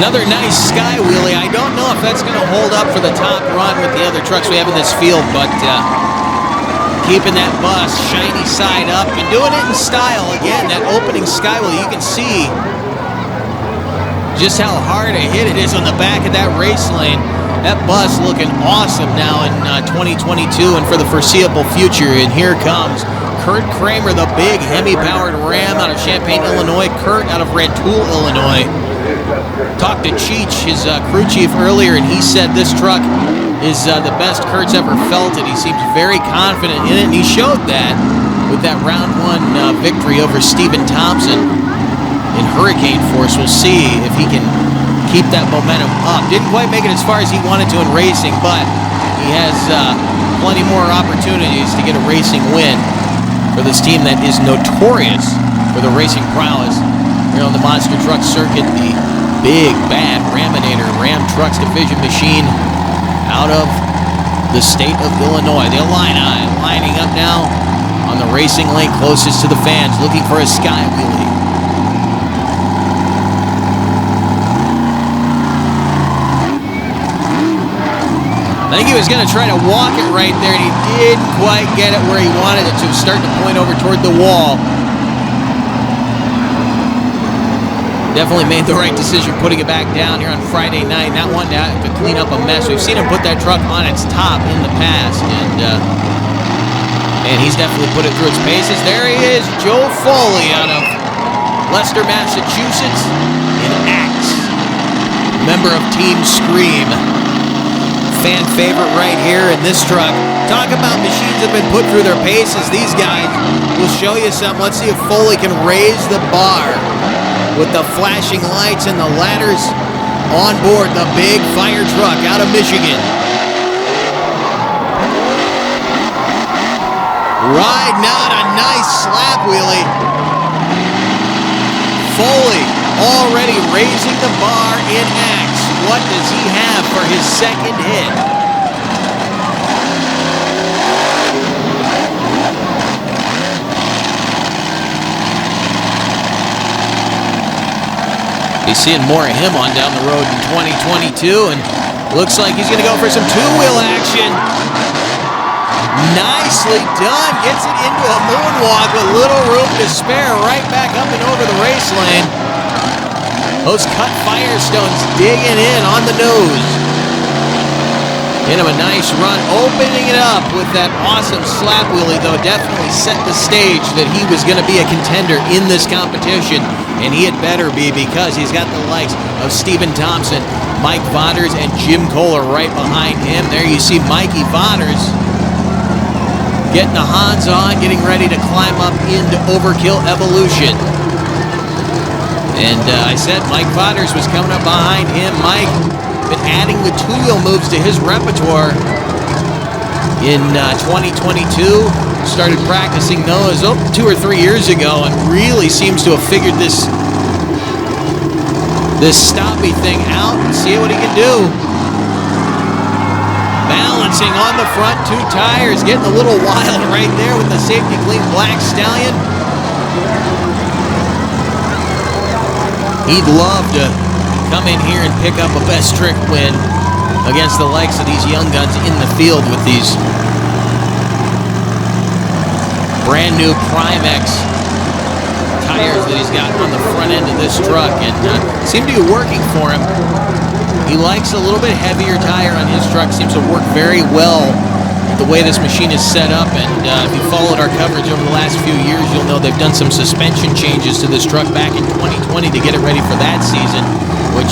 Another nice sky wheelie. I don't know if that's going to hold up for the top run with the other trucks we have in this field, but keeping that bus shiny side up and doing it in style. Again, that opening sky wheelie, you can see just how hard a hit it is on the back of that race lane. That bus looking awesome now in 2022 and for the foreseeable future. And here comes Kurt Kramer, the big Hemi-powered Ram out of Champaign, Illinois. Kurt out of Rantoul, Illinois. Talked to Cheech, his crew chief, earlier, and he said this truck is the best Kurt's ever felt it. He seems very confident in it, and he showed that with that round one victory over Stephen Thompson in Hurricane Force. We'll see if he can keep that momentum up. Didn't quite make it as far as he wanted to in racing, but he has plenty more opportunities to get a racing win for this team that is notorious for the racing prowess here on the Monster Truck Circuit. The big, bad Raminator Ram Trucks Division machine out of the state of Illinois. The Illini lining up now on the racing lane closest to the fans, looking for a sky wheelie. I think he was going to try to walk it right there, and he didn't quite get it where he wanted it to. Starting to point over toward the wall. Definitely made the right decision putting it back down here on Friday night. Not wanting to clean up a mess. We've seen him put that truck on its top in the past, and he's definitely put it through its paces. There he is, Joe Foley out of Leicester, Massachusetts, in Axe. Member of Team Scream. Fan favorite right here in this truck. Talk about machines that have been put through their paces. These guys will show you something. Let's see if Foley can raise the bar with the flashing lights and the ladders on board the big fire truck out of Michigan. Riding out a nice slap wheelie. Foley already raising the bar in Axe. What does he have for his second hit? Be seeing more of him on down the road in 2022, and looks like he's going to go for some two-wheel action. Nicely done. Gets it into a moonwalk with little room to spare, right back up and over the race lane. Those cut Firestones digging in on the nose. Get him a nice run, opening it up with that awesome slap wheelie, though definitely set the stage that he was going to be a contender in this competition, and he had better be, because he's got the likes of Stephen Thompson, Mike Vaders, and Jim Kohler right behind him. There you see Mikey Vaders getting the Hans on, getting ready to climb up into Overkill Evolution. And I said Mike Vaders was coming up behind him. Mike been adding the two-wheel moves to his repertoire in 2022. Started practicing those 2 or 3 years ago, and really seems to have figured this stoppy thing out and see what he can do. Balancing on the front two tires, getting a little wild right there with the Safety Clean Black Stallion. He'd love to come in here and pick up a best trick win against the likes of these young guns in the field with these brand new Primex tires that he's got on the front end of this truck, and seem to be working for him. He likes a little bit heavier tire on his truck. Seems to work very well with the way this machine is set up, and if you followed our coverage over the last few years, you'll know they've done some suspension changes to this truck back in 2020 to get it ready for that season, which,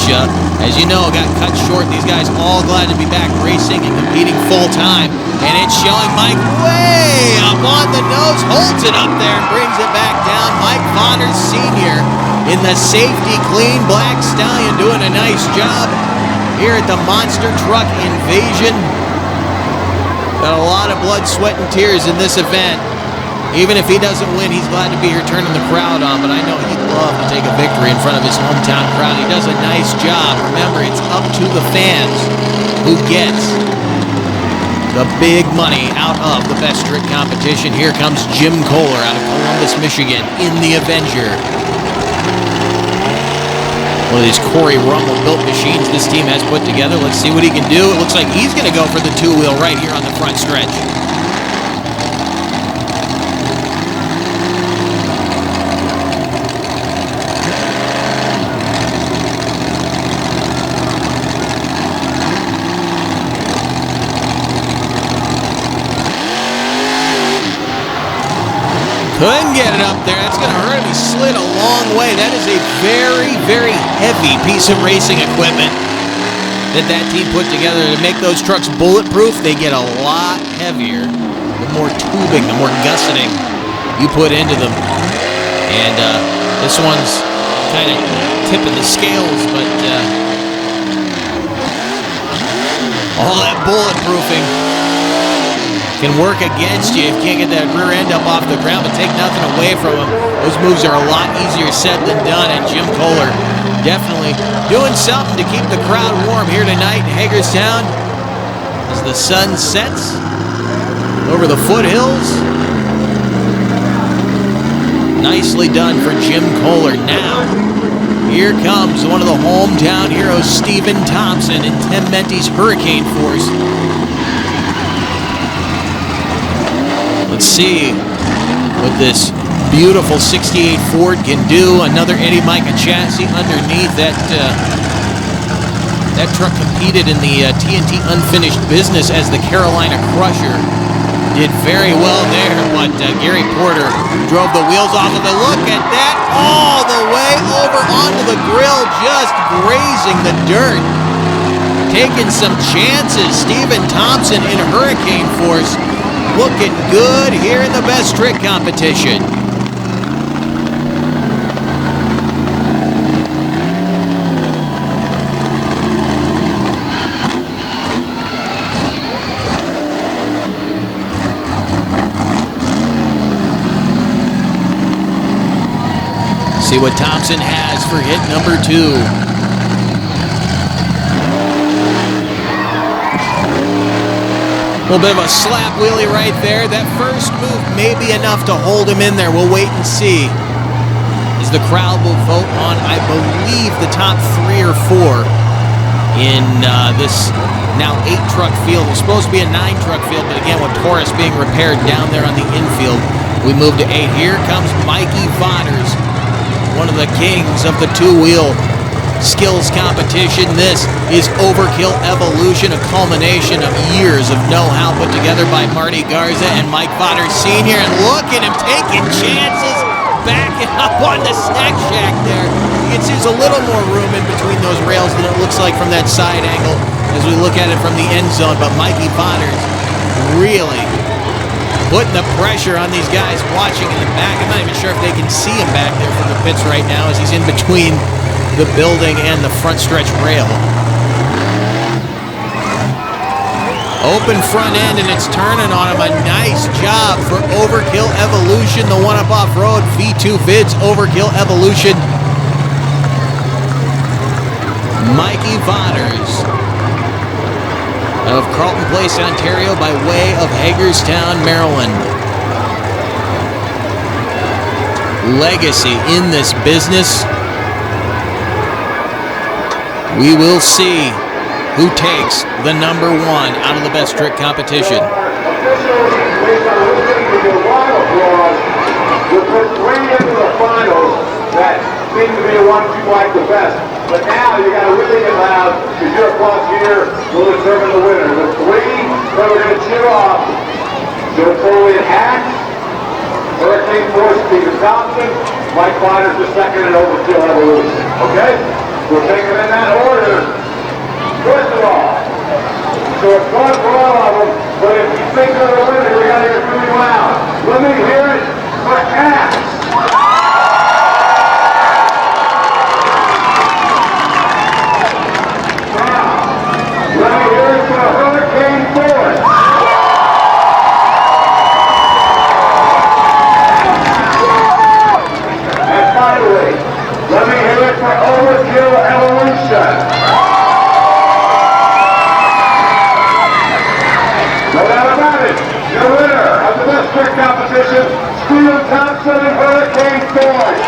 as you know, got cut short. These guys all glad to be back racing and competing full-time, and it's showing Mike way up on the nose, holds it up there and brings it back down. Mike Voners Sr. in the safety clean black stallion doing a nice job here at the Monster Truck Invasion. Got a lot of blood, sweat, and tears in this event. Even if he doesn't win, he's glad to be here turning the crowd on, but I know he'd love to take a victory in front of his hometown crowd. He does a nice job. Remember, it's up to the fans who gets the big money out of the best trick competition. Here comes Jim Kohler out of Columbus, Michigan in the Avenger. One of these Corey Rummel-built machines this team has put together. Let's see what he can do. It looks like he's going to go for the two-wheel right here on the front stretch. Couldn't get it up there. That's going to hurt him. He slid a long way. That is a very, very heavy piece of racing equipment that team put together to make those trucks bulletproof. They get a lot heavier the more tubing, the more gusseting you put into them. And this one's kind of tipping the scales, but all that bulletproofing can work against you if you can't get that rear end up off the ground, but take nothing away from him. Those moves are a lot easier said than done, and Jim Kohler definitely doing something to keep the crowd warm here tonight in Hagerstown as the sun sets over the foothills. Nicely done for Jim Kohler. Now, here comes one of the hometown heroes, Stephen Thompson in Tim Mente's Hurricane Force. Let's see what this beautiful 68 Ford can do. Another Eddie Micah chassis underneath. That truck competed in the TNT Unfinished Business as the Carolina Crusher. Did very well there, but Gary Porter drove the wheels off of it. Look at that, all the way over onto the grill, just grazing the dirt. Taking some chances. Stephen Thompson in Hurricane Force. Looking good here in the best trick competition. See what Thompson has for hit number 2. A little bit of a slap wheelie right there. That first move may be enough to hold him in there. We'll wait and see as the crowd will vote on, I believe, the top 3 or 4 in this now 8-truck field. It's supposed to be a 9-truck field, but again, with Taurus being repaired down there on the infield, we move to 8. Here comes Mikey Voners, one of the kings of the two-wheel skills competition. This is Overkill Evolution, a culmination of years of know-how put together by Marty Garza and Mike Voners Sr. And look at him taking chances, backing up on the snack shack there. You can see there's a little more room in between those rails than it looks like from that side angle as we look at it from the end zone. But Mikey Voners really putting the pressure on these guys watching in the back. I'm not even sure if they can see him back there from the pits right now as he's in between the building and the front stretch rail. Open front end, and it's turning on him. A nice job for Overkill Evolution, the one up off-road. V2 Vids Overkill Evolution. Mikey Voners of Carlton Place, Ontario, by way of Hagerstown, Maryland. Legacy in this business. We will see who takes the number 1 out of the best trick competition. Officials, based on listening to your round of applause, will put 3 into the finals that seem to be the ones you like the best. But now you got to really get loud because your applause here will determine the winner. The 3 that we're going to cheer off Joe Foley at hat. Hurricane Force, Stephen Thompson. Mike Potter's the second and Overkill Evolution. Okay? We'll take them in that order. First of all, so it's one for all of them, but if you think they're the winner, we gotta hear pretty loud. Let me hear it for Ass. Now, let me hear it for Hurricane Force. And finally, let me hear it for Overkill Evolution. No doubt about it, your winner of the best trick competition, Stephen Thompson and Hurricane Force.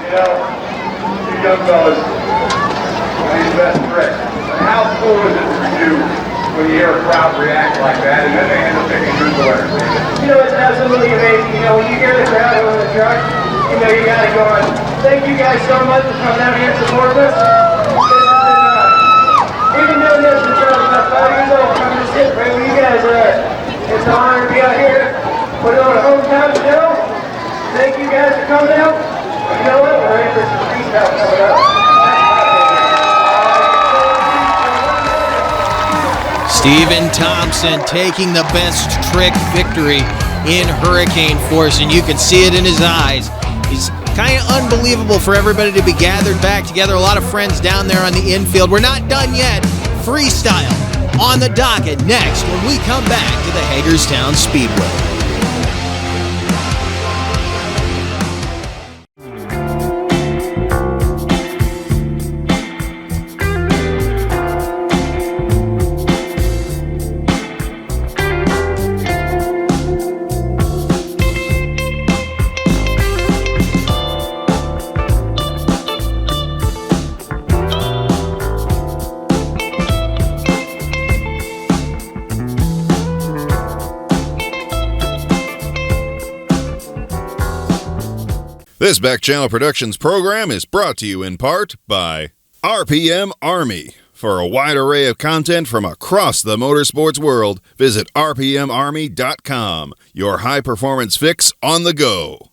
You know, you young fellas, these best tricks. How cool is it for you when you hear a crowd react like that and then they end up picking who's the winner? You know, it's absolutely amazing. You know, when you hear the crowd on the truck, you know, you gotta go on. Thank you guys so much for coming out here and supporting us. We've been doing this since I was about 5 years old. I'm just sitting right where you guys are. It's an honor to be out here, put on a hometown show. Thank you guys for coming out. You know what? We're ready for some freestyle coming up. Stephen Thompson taking the best trick victory in Hurricane Force, and you can see it in his eyes. He's kind of unbelievable for everybody to be gathered back together. A lot of friends down there on the infield. We're not done yet. Freestyle on the docket next when we come back to the Hagerstown Speedway. This Back Channel Productions program is brought to you in part by RPM Army. For a wide array of content from across the motorsports world, visit rpmarmy.com, your high-performance fix on the go.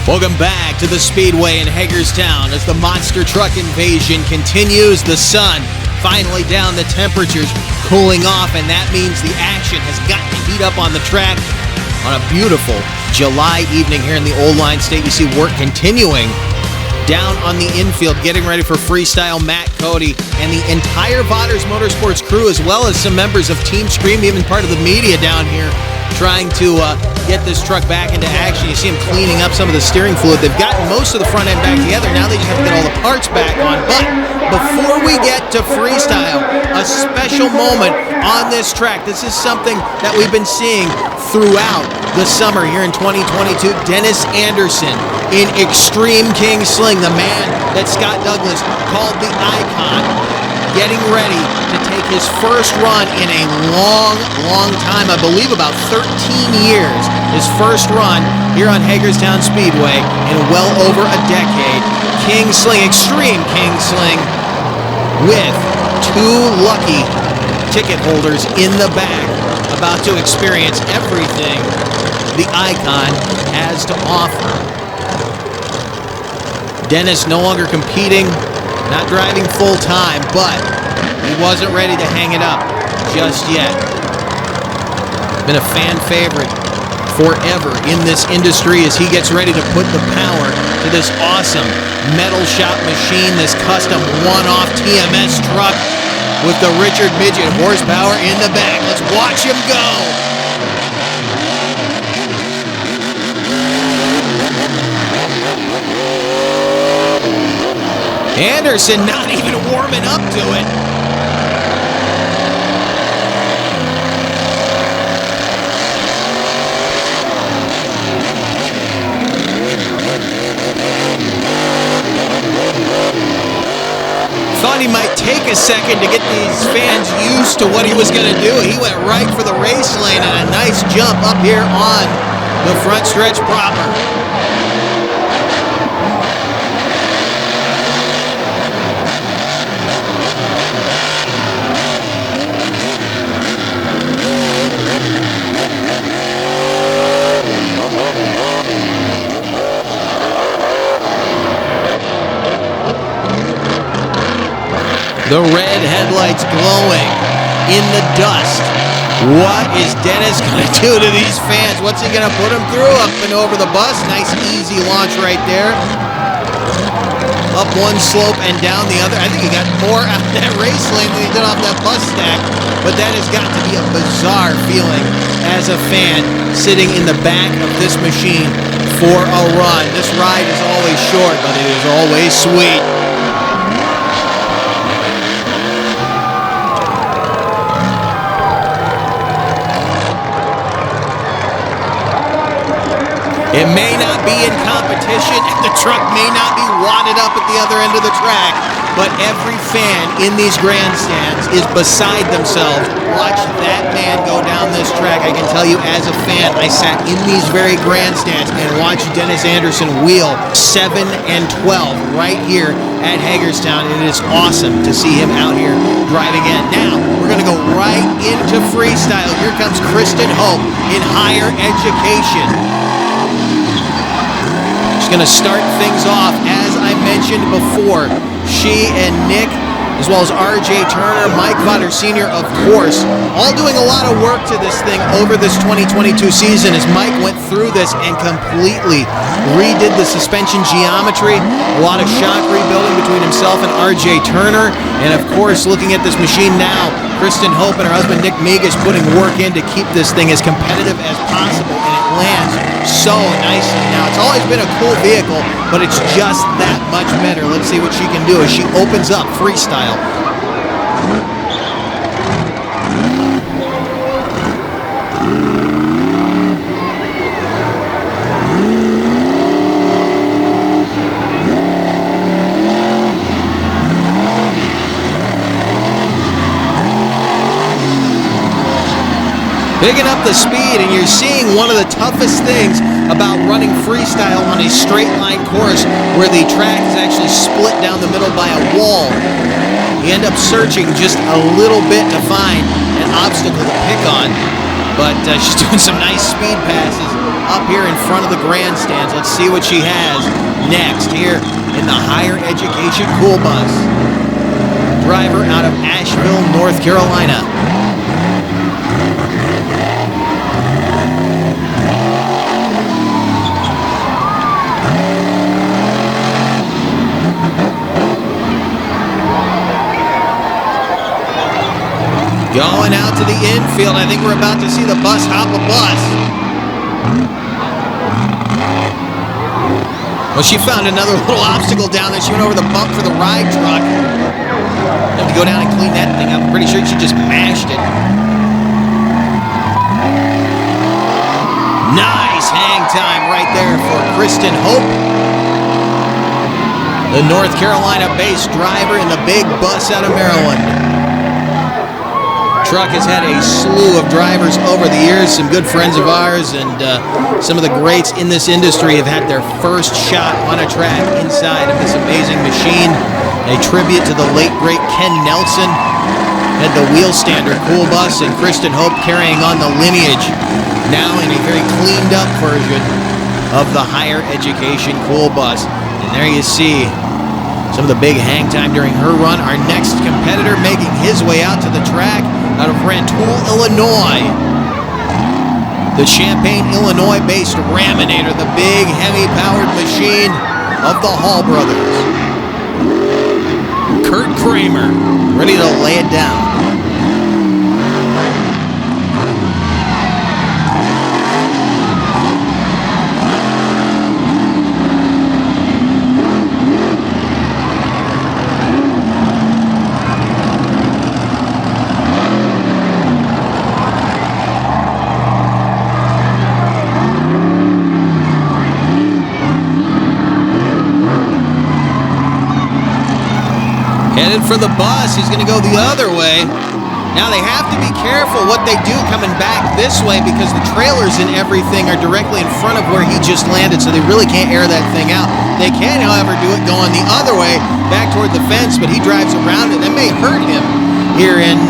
Welcome back to the Speedway in Hagerstown as the monster truck invasion continues. The sun finally down, the temperatures cooling off, and that means the action has got to heat up on the track. On a beautiful July evening here in the Old Line State, you see work continuing down on the infield, getting ready for Freestyle. Matt Cody and the entire Vodders Motorsports crew, as well as some members of Team Scream, even part of the media down here, trying to get this truck back into action. You see them cleaning up some of the steering fluid. They've gotten most of the front end back together. Now they just have to get all the parts back on. But before we get to Freestyle, a special moment on this track. This is something that we've been seeing throughout the summer here in 2022. Dennis Anderson in Extreme King Sling, the man that Scott Douglas called the icon, getting ready to take his first run in a long time, I believe about 13 years. His first run here on Hagerstown Speedway in well over a decade. King Sling, Extreme King Sling, with two lucky ticket holders in the back, about to experience everything the icon has to offer. Dennis no longer competing, not driving full time, but he wasn't ready to hang it up just yet. Been a fan favorite forever in this industry as he gets ready to put the power to this awesome metal shop machine, this custom one-off TMS truck with the Richard Midget horsepower in the back. Let's watch him go. Anderson not even warming up to it. Thought he might take a second to get these fans used to what he was going to do. He went right for the race lane and a nice jump up here on the front stretch proper. The red headlights glowing in the dust. What is Dennis going to do to these fans? What's he going to put them through? Up and over the bus. Nice, easy launch right there. Up one slope and down the other. I think he got more out of that race lane than he did off that bus stack. But that has got to be a bizarre feeling as a fan sitting in the back of this machine for a run. This ride is always short, but it is always sweet. It may not be in competition, and the truck may not be wadded up at the other end of the track, but every fan in these grandstands is beside themselves. Watch that man go down this track. I can tell you as a fan, I sat in these very grandstands and watched Dennis Anderson wheel 7 and 12 right here at Hagerstown. It is awesome to see him out here driving in. Now, we're going to go right into freestyle. Here comes Kristen Hope in higher education. She's going to start things off, as I mentioned before. She and Nick, as well as R.J. Turner, Mike Potter Sr., of course, all doing a lot of work to this thing over this 2022 season as Mike went through this and completely redid the suspension geometry. A lot of shock rebuilding between himself and R.J. Turner. And, of course, looking at this machine now, Kristen Hope and her husband Nick Migas putting work in to keep this thing as competitive as possible, and it lands so nicely. Now, it's always been a cool vehicle, but it's just that much better. Let's see what she can do as she opens up freestyle. Picking up the speed, and you're seeing one of the toughest things about running freestyle on a straight line course where the track is actually split down the middle by a wall. You end up searching just a little bit to find an obstacle to pick on, but she's doing some nice speed passes up here in front of the grandstands. Let's see what she has next here in the higher education cool bus. Driver out of Asheville, North Carolina. Going out to the infield. I think we're about to see the bus hop a bus. Well, she found another little obstacle down there. She went over the bump for the ride truck. Have to go down and clean that thing up. I'm pretty sure she just mashed it. Nice hang time right there for Kristen Hope, the North Carolina-based driver in the big bus out of Maryland. Truck has had a slew of drivers over the years, some good friends of ours, and some of the greats in this industry have had their first shot on a track inside of this amazing machine. A tribute to the late, great Ken Nelson. Had the wheel stander cool bus, and Kristen Hope carrying on the lineage, now in a very cleaned up version of the higher education cool bus. And there you see some of the big hang time during her run. Our next competitor making his way out to the track out of Rantoul, Illinois. The Champaign, Illinois-based Raminator, the big, heavy-powered machine of the Hall brothers. Kurt Kramer, ready to lay it down. Headed for the bus. He's going to go the other way. Now they have to be careful what they do coming back this way because the trailers and everything are directly in front of where he just landed, so they really can't air that thing out. They can, however, do it going the other way back toward the fence, but he drives around it. That may hurt him here in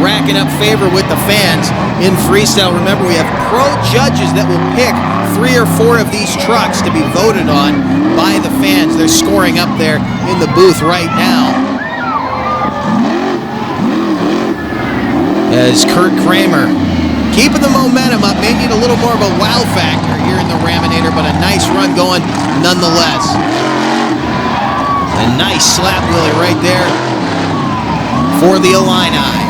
racking up favor with the fans in freestyle. Remember, we have pro judges that will pick 3 or 4 of these trucks to be voted on by the fans. They're scoring up there in the booth right now. as Kurt Kramer keeping the momentum up. May need a little more of a wow factor here in the Raminator, but a nice run going nonetheless. A nice slap wheelie right there for the Illini.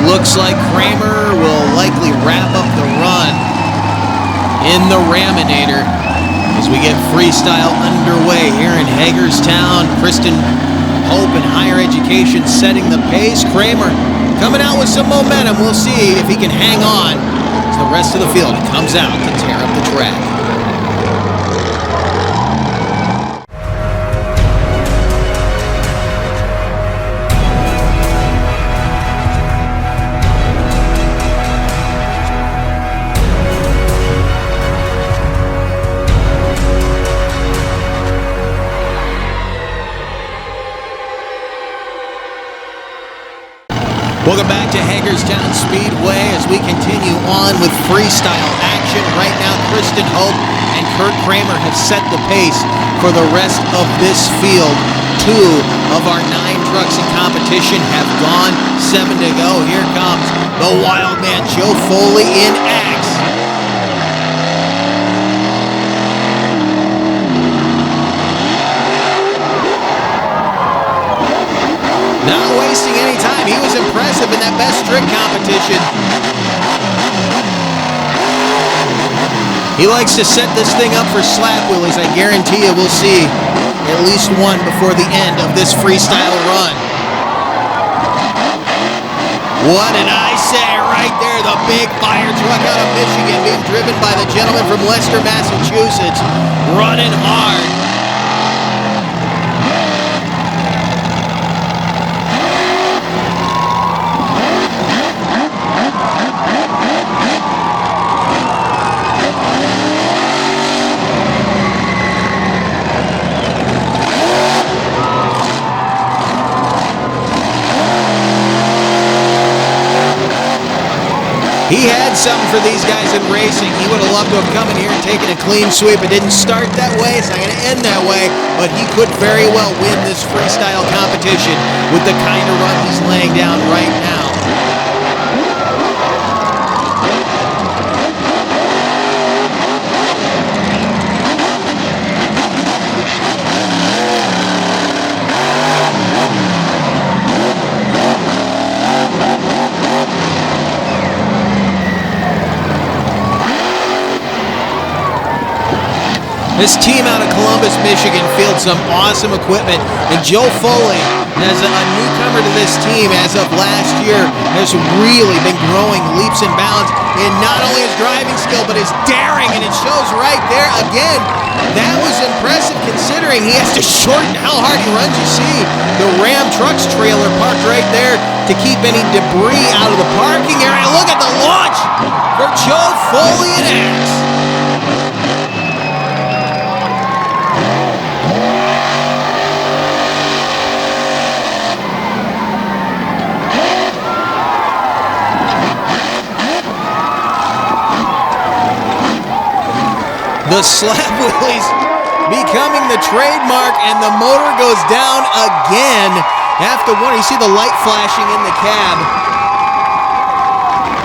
Looks like Kramer will likely wrap up the run in the Raminator as we get freestyle underway here in Hagerstown. Kristen Hope in higher education setting the pace. Kramer coming out with some momentum. We'll see if he can hang on as the rest of the field comes out to tear up the track. Welcome back to Hagerstown Speedway as we continue on with freestyle action. Right now, Kristen Hope and Kurt Kramer have set the pace for the rest of this field. 2 of our 9 trucks in competition have gone, 7 to go. Here comes the wild man, Joe Foley in Axe. Not wasting any time. He was impressive in that best trick competition. He likes to set this thing up for slap wheelies. I guarantee you we'll see at least one before the end of this freestyle run. What did I say right there? The big fire truck out of Michigan being driven by the gentleman from Leicester, Massachusetts. Running hard. He had something for these guys in racing. He would have loved to have come in here and taken a clean sweep. It didn't start that way. It's not going to end that way. But he could very well win this freestyle competition with the kind of run he's laying down right now. This team out of Columbus, Michigan fields some awesome equipment, and Joe Foley, as a newcomer to this team as of last year, has really been growing leaps and bounds in not only his driving skill, but his daring, and it shows right there. Again, that was impressive considering he has to shorten how hard he runs. You see the Ram Trucks trailer parked right there to keep any debris out of the parking area. Look at the launch for Joe Foley and Axe. The slap wheelies becoming the trademark, and the motor goes down again. After one, you see the light flashing in the cab.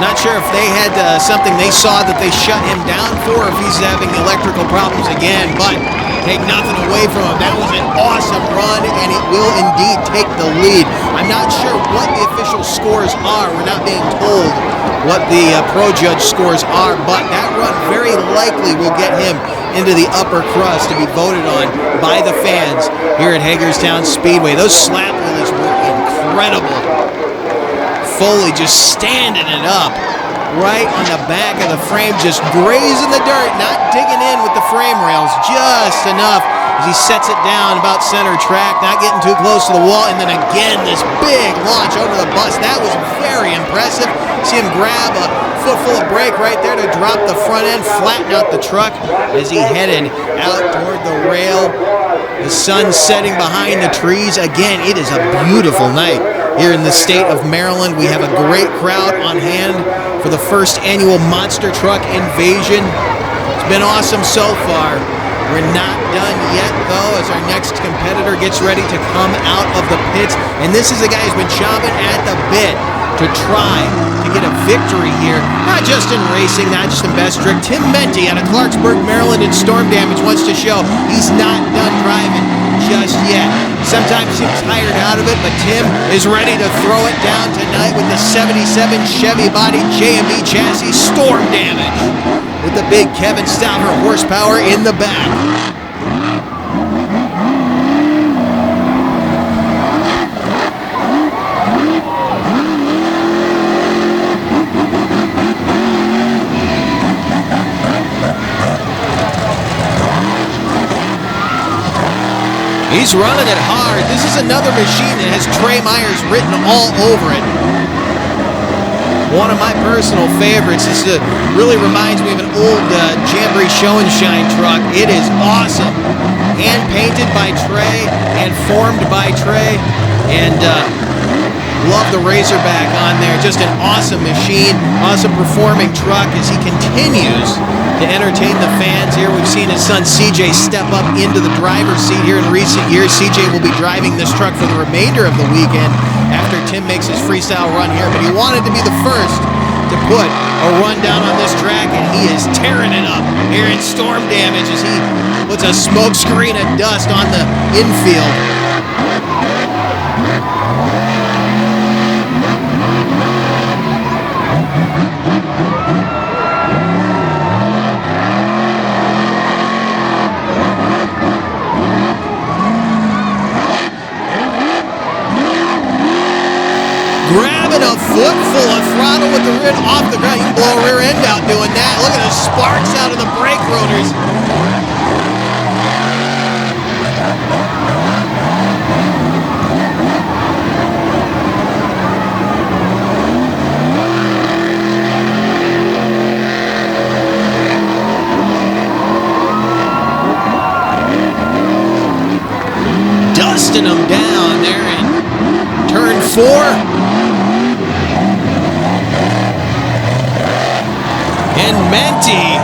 Not sure if they had something they saw that they shut him down for, or if he's having electrical problems again, but take nothing away from him. That was an awesome run, and it will indeed take the lead. I'm not sure what the official scores are. We're not being told what the pro judge scores are, but that run very likely will get him into the upper crust to be voted on by the fans here at Hagerstown Speedway. Those slap wheelies were incredible. Foley just standing it up right on the back of the frame, just grazing the dirt, not digging in with the frame rails, just enough as he sets it down about center track, not getting too close to the wall, and then again this big launch over the bus. That was very impressive. See him grab a footful of brake right there to drop the front end, flatten out the truck as he headed out toward the rail. The sun setting behind the trees. Again, it is a beautiful night here in the state of Maryland. We have a great crowd on hand for the first annual Monster Truck Invasion. It's been awesome so far. We're not done yet, though, as our next competitor gets ready to come out of the pits. And this is a guy who's been chomping at the bit to try to get a victory here, not just in racing, not just in best trick. Tim Menti out of Clarksburg, Maryland in Storm Damage wants to show he's not done driving just yet. Sometimes seems tired out of it, but Tim is ready to throw it down tonight with the 77 Chevy body J&B chassis Storm Damage with the big Kevin Stouter horsepower in the back. He's running it hard. This is another machine that has Trey Myers written all over it. One of my personal favorites. This really reminds me of an old Jamboree Show and Shine truck. It is awesome. Hand painted by Trey and formed by Trey. And love the Razorback on there. Just an awesome machine. Awesome performing truck as he continues to entertain the fans here. We've seen his son CJ step up into the driver's seat here in recent years. CJ will be driving this truck for the remainder of the weekend after Tim makes his freestyle run here, but he wanted to be the first to put a run down on this track, and he is tearing it up here in Storm Damage as he puts a smoke screen of dust on the infield. Grabbing a footful of throttle with the rim off the ground. You can blow a rear end out doing that. Look at the sparks out of the brake rotors. Dusting them down there in turn 4. And Menti,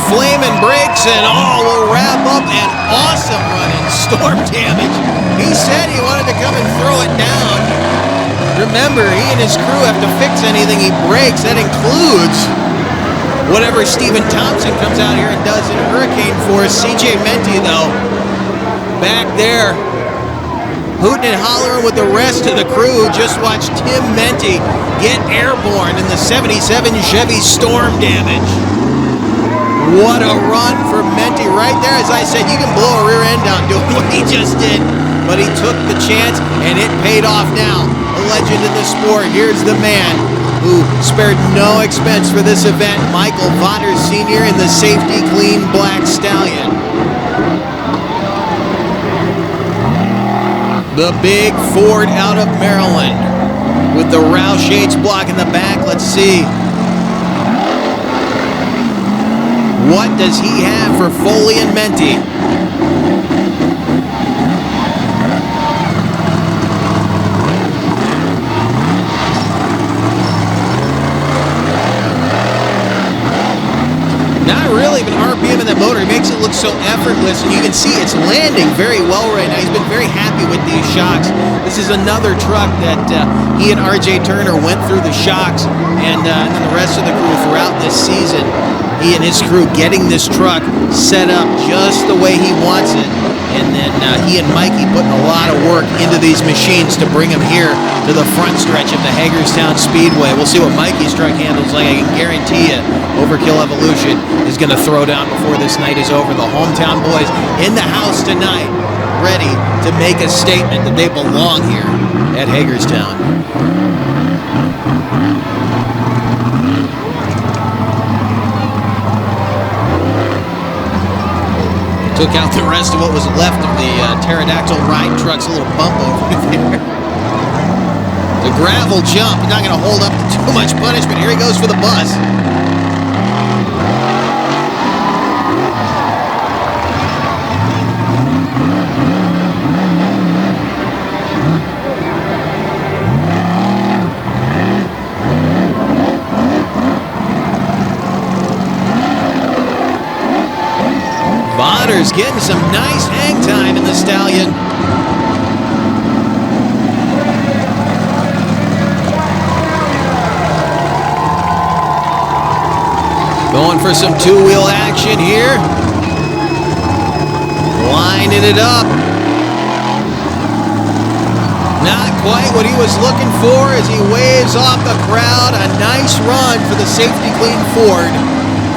flaming brakes, and will wrap up an awesome run in Storm Damage. He said he wanted to come and throw it down. Remember, he and his crew have to fix anything he breaks. That includes whatever Stephen Thompson comes out here and does in Hurricane Force. CJ Menti, though, back there, hooting and hollering with the rest of the crew. Just watch Tim Menti get airborne in the 77 Chevy Storm Damage. What a run for Menti right there. As I said, you can blow a rear end down doing what he just did, but he took the chance and it paid off now. A legend in the sport. Here's the man who spared no expense for this event, Michael Vonders Sr. in the Safety Clean Black Stallion. The big Ford out of Maryland with the Roush shades block in the back. Let's see. What does he have for Foley and Menti? Not really, but RPM in that motor makes it look so effortless, and you can see it's landing very well right now. He's been very happy with these shocks. This is another truck that he and RJ Turner went through the shocks, and then the rest of the crew throughout this season. He and his crew getting this truck set up just the way he wants it. And then he and Mikey putting a lot of work into these machines to bring them here to the front stretch of the Hagerstown Speedway. We'll see what Mikey's truck handles like. I can guarantee you Overkill Evolution is going to throw down before this night is over. The hometown boys in the house tonight, ready to make a statement that they belong here at Hagerstown. Took out the rest of what was left of the pterodactyl ride truck's little bump over there. The gravel jump, not going to hold up to too much punishment. Here he goes for the bus. Vonder's getting some nice hang time in the Stallion. Going for some two-wheel action here. Lining it up. Not quite what he was looking for as he waves off the crowd. A nice run for the safety clean Ford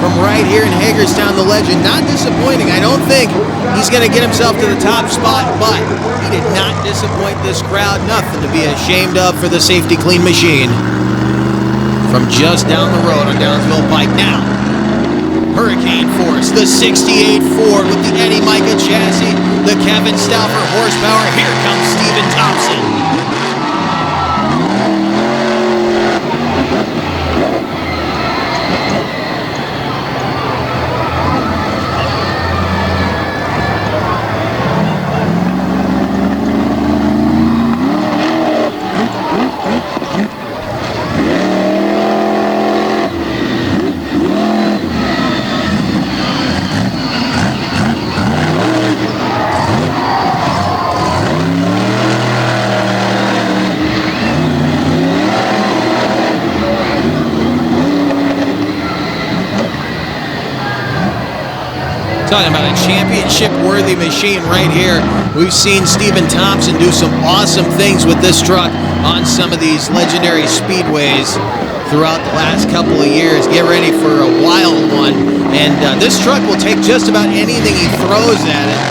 from right here in Hagerstown, the legend. Not disappointing. I don't think he's going to get himself to the top spot, but he did not disappoint this crowd. Nothing to be ashamed of for the safety clean machine. From just down the road on Downsville Pike. Now, Hurricane Force, the 68 Ford with the Eddie Micah chassis, the Kevin Stauffer horsepower. Here comes Stephen Thompson. Talking about a championship-worthy machine right here. We've seen Stephen Thompson do some awesome things with this truck on some of these legendary speedways throughout the last couple of years. Get ready for a wild one. And this truck will take just about anything he throws at it.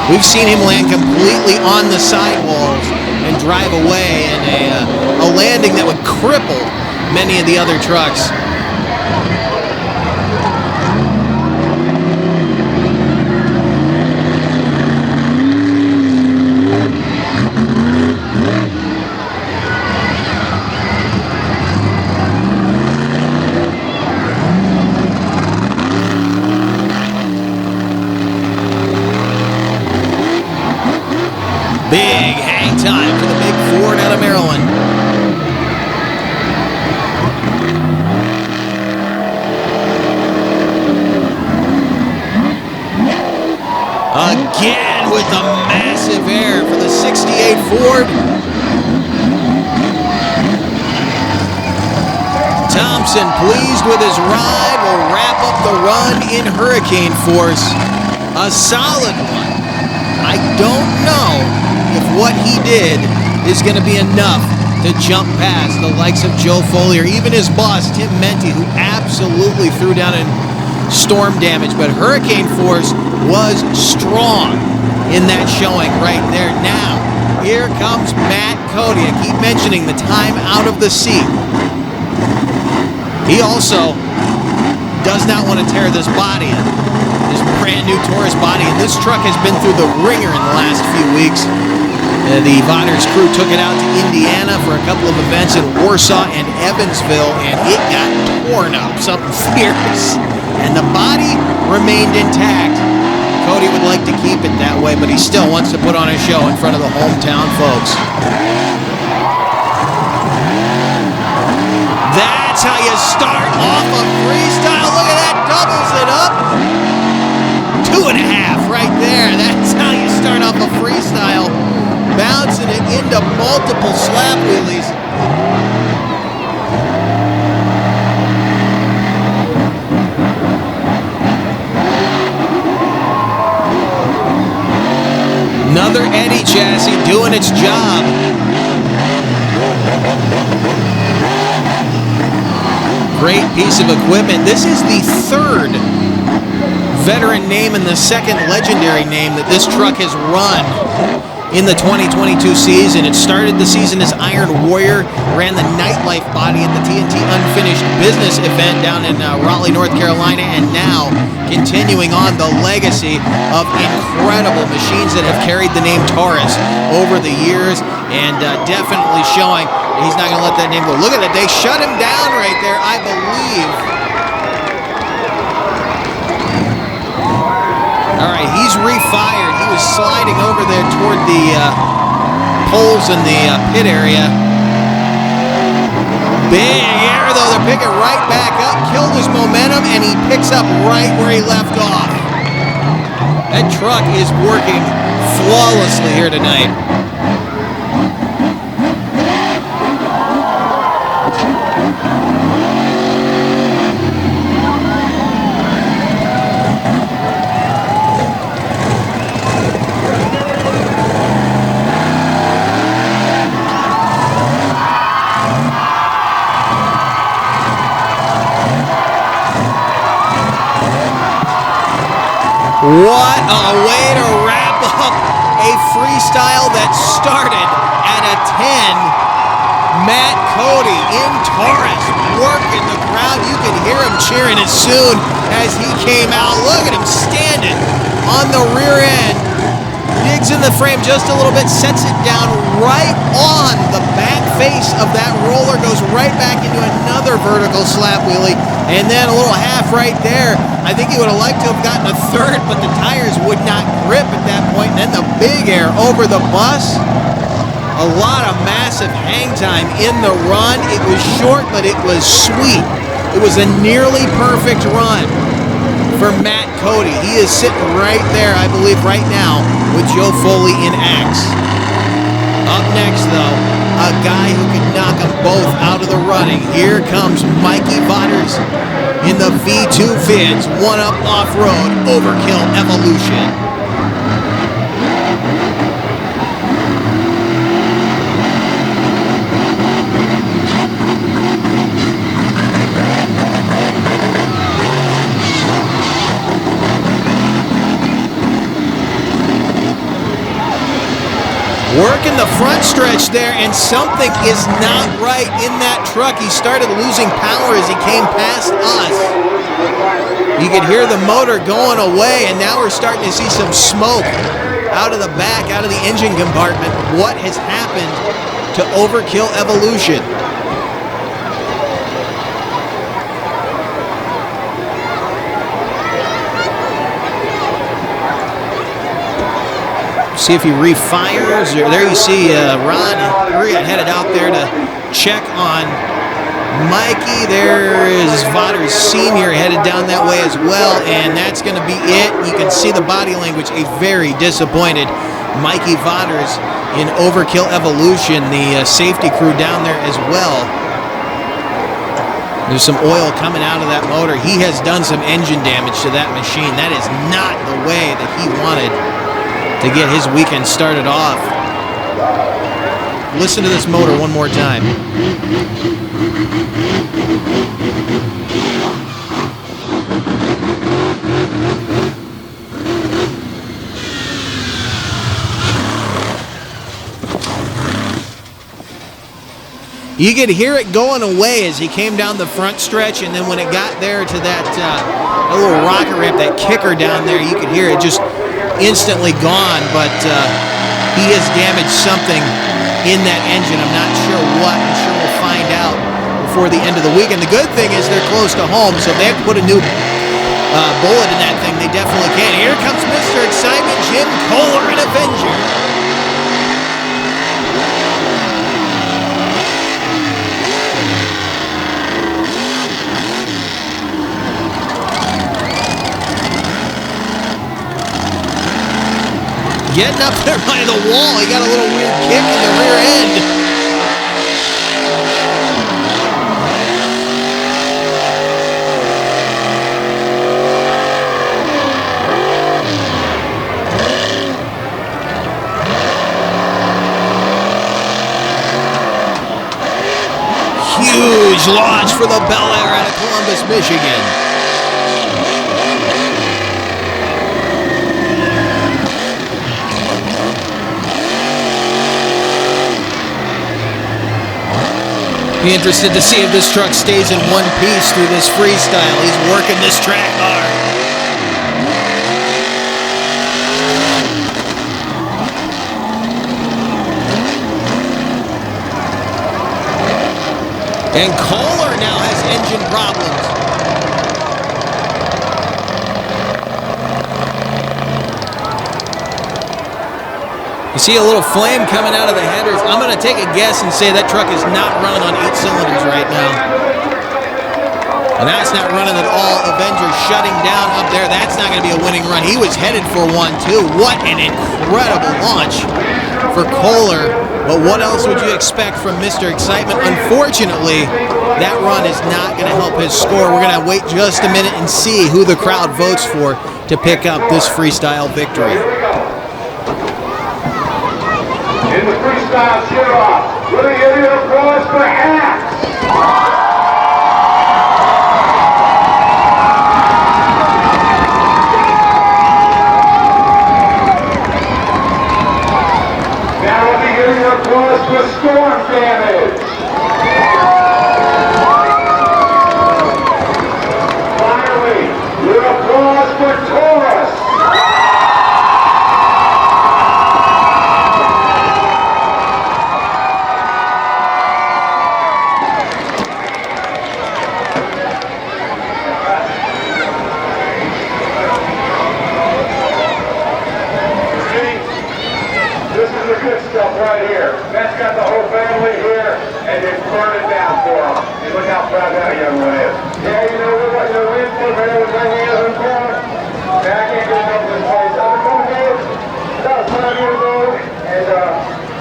We've seen him land completely on the sidewalls and drive away in a landing that would cripple many of the other trucks. Big hang time for the big Ford out of Maryland. Again with the massive air for the 68 Ford. Thompson, pleased with his ride, will wrap up the run in Hurricane Force. A solid one. I don't know if what he did is going to be enough to jump past the likes of Joe Foley or even his boss, Tim Menti, who absolutely threw down in storm damage. But Hurricane Force was strong in that showing right there. Now, here comes Matt Cody. I keep mentioning the time out of the seat. He also does not want to tear this body in. This brand new Taurus body, and this truck has been through the ringer in the last few weeks. The Vonder's crew took it out to Indiana for a couple of events in Warsaw and Evansville, and it got torn up, something fierce. And the body remained intact. Cody would like to keep it that way, but he still wants to put on a show in front of the hometown folks. That's how you start off a freestyle. Look at that, doubles it up. 2.5 right there. That's how you start off a freestyle. Bouncing it into multiple slap wheelies. Another Eddie chassis doing its job. Great piece of equipment. This is the third veteran name and the second legendary name that this truck has run in the 2022 season. It started the season as Iron Warrior, ran the nightlife body at the TNT Unfinished Business event down in Raleigh, North Carolina, and now continuing on the legacy of incredible machines that have carried the name Taurus over the years, and definitely showing he's not going to let that name go. Look at it. They shut him down right there, I believe. All right, he's refired. He was sliding over there toward the poles in the pit area. Big air, though. They're picking right back up. Killed his momentum, and he picks up right where he left off. That truck is working flawlessly here tonight. What a way to wrap up a freestyle that started at a 10. Matt Cody in Taurus working the crowd. You could hear him cheering as soon as he came out. Look at him standing on the rear end. Digs in the frame just a little bit, sets it down right on the back face of that roller, goes right back into another vertical slap wheelie, and then a little half right there. I think he would have liked to have gotten a third, but the tires would not grip at that point. And then the big air over the bus. A lot of massive hang time in the run. It was short, but it was sweet. It was a nearly perfect run for Matt Cody. He is sitting right there, I believe, right now with Joe Foley in Axe. Up next, though, a guy who could knock them both out of the running. Here comes Mikey Vaughters in the V2 Vids, one-up off-road Overkill Evolution. Working the front stretch there, and something is not right in that truck. He started losing power as he came past us. You could hear the motor going away, and now we're starting to see some smoke out of the back, out of the engine compartment. What has happened to Overkill Evolution? See if he refires. There you see Ron Uriat headed out there to check on Mikey. There is Vaughters Sr. headed down that way as well, and that's going to be it. You can see the body language, a very disappointed Mikey Vaughters in Overkill Evolution, the safety crew down there as well. There's some oil coming out of that motor. He has done some engine damage to that machine. That is not the way that he wanted to get his weekend started off. Listen to this motor one more time. You could hear it going away as he came down the front stretch, and then when it got there to that little rocket ramp, that kicker down there, you could hear it just instantly gone, but he has damaged something in that engine. I'm not sure what. I'm sure we'll find out before the end of the week. And the good thing is they're close to home, so if they have to put a new bullet in that thing, they definitely can. Here comes Mr. Excitement, Jim Kohler, an Avenger. Getting up there by the wall. He got a little weird kick in the rear end. Huge launch for the Bel Air out of Columbus, Michigan. Be interested to see if this truck stays in one piece through this freestyle. He's working this track hard. And Kohler now has engine problems. You see a little flame coming out of the headers. I'm going to take a guess and say that truck is not running on 8 cylinders right now. And that's not running at all. Avenger shutting down up there. That's not going to be a winning run. He was headed for one, too. What an incredible launch for Kohler. But what else would you expect from Mr. Excitement? Unfortunately, that run is not going to help his score. We're going to wait just a minute and see who the crowd votes for to pick up this freestyle victory. In the freestyle show-off, will you give your applause for Hacks? Now let me give you applause for Storm Damage. Finally, your applause for Taurus. Right here. That's got the whole family here, and they burn it down for them. And look how proud that young one is. Yeah, you know what? You know, we're for man with my hands on corn. Man, I can't get enough of this place. I've been coming here about 5 years old, and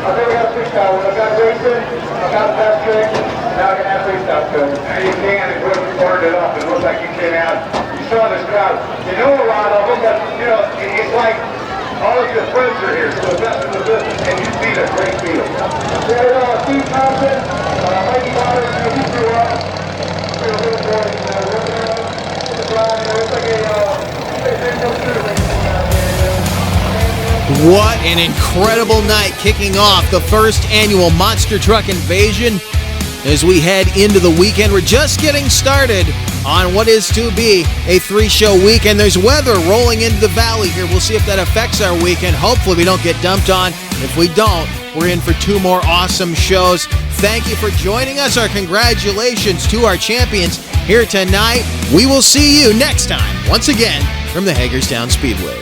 I've never got a freestyle. I've got racing, I've got fast trick, now I can have freestyle too. And you can, and you burned it up, and it looks like you came out. You saw this crowd. You know a lot of them, but, you know, it's like all of your friends are here, so the best in the business, and you feel a great feel. There's Steve Thompson, Mikey Waters, you grew up, you're a little boy, working around, it's like a, What an incredible night kicking off the first annual Monster Truck Invasion as we head into the weekend. We're just getting started on what is to be a 3-show weekend. There's weather rolling into the valley here. We'll see if that affects our weekend. Hopefully we don't get dumped on. If we don't, we're in for 2 more awesome shows. Thank you for joining us. Our congratulations to our champions here tonight. We will see you next time, once again, from the Hagerstown Speedway.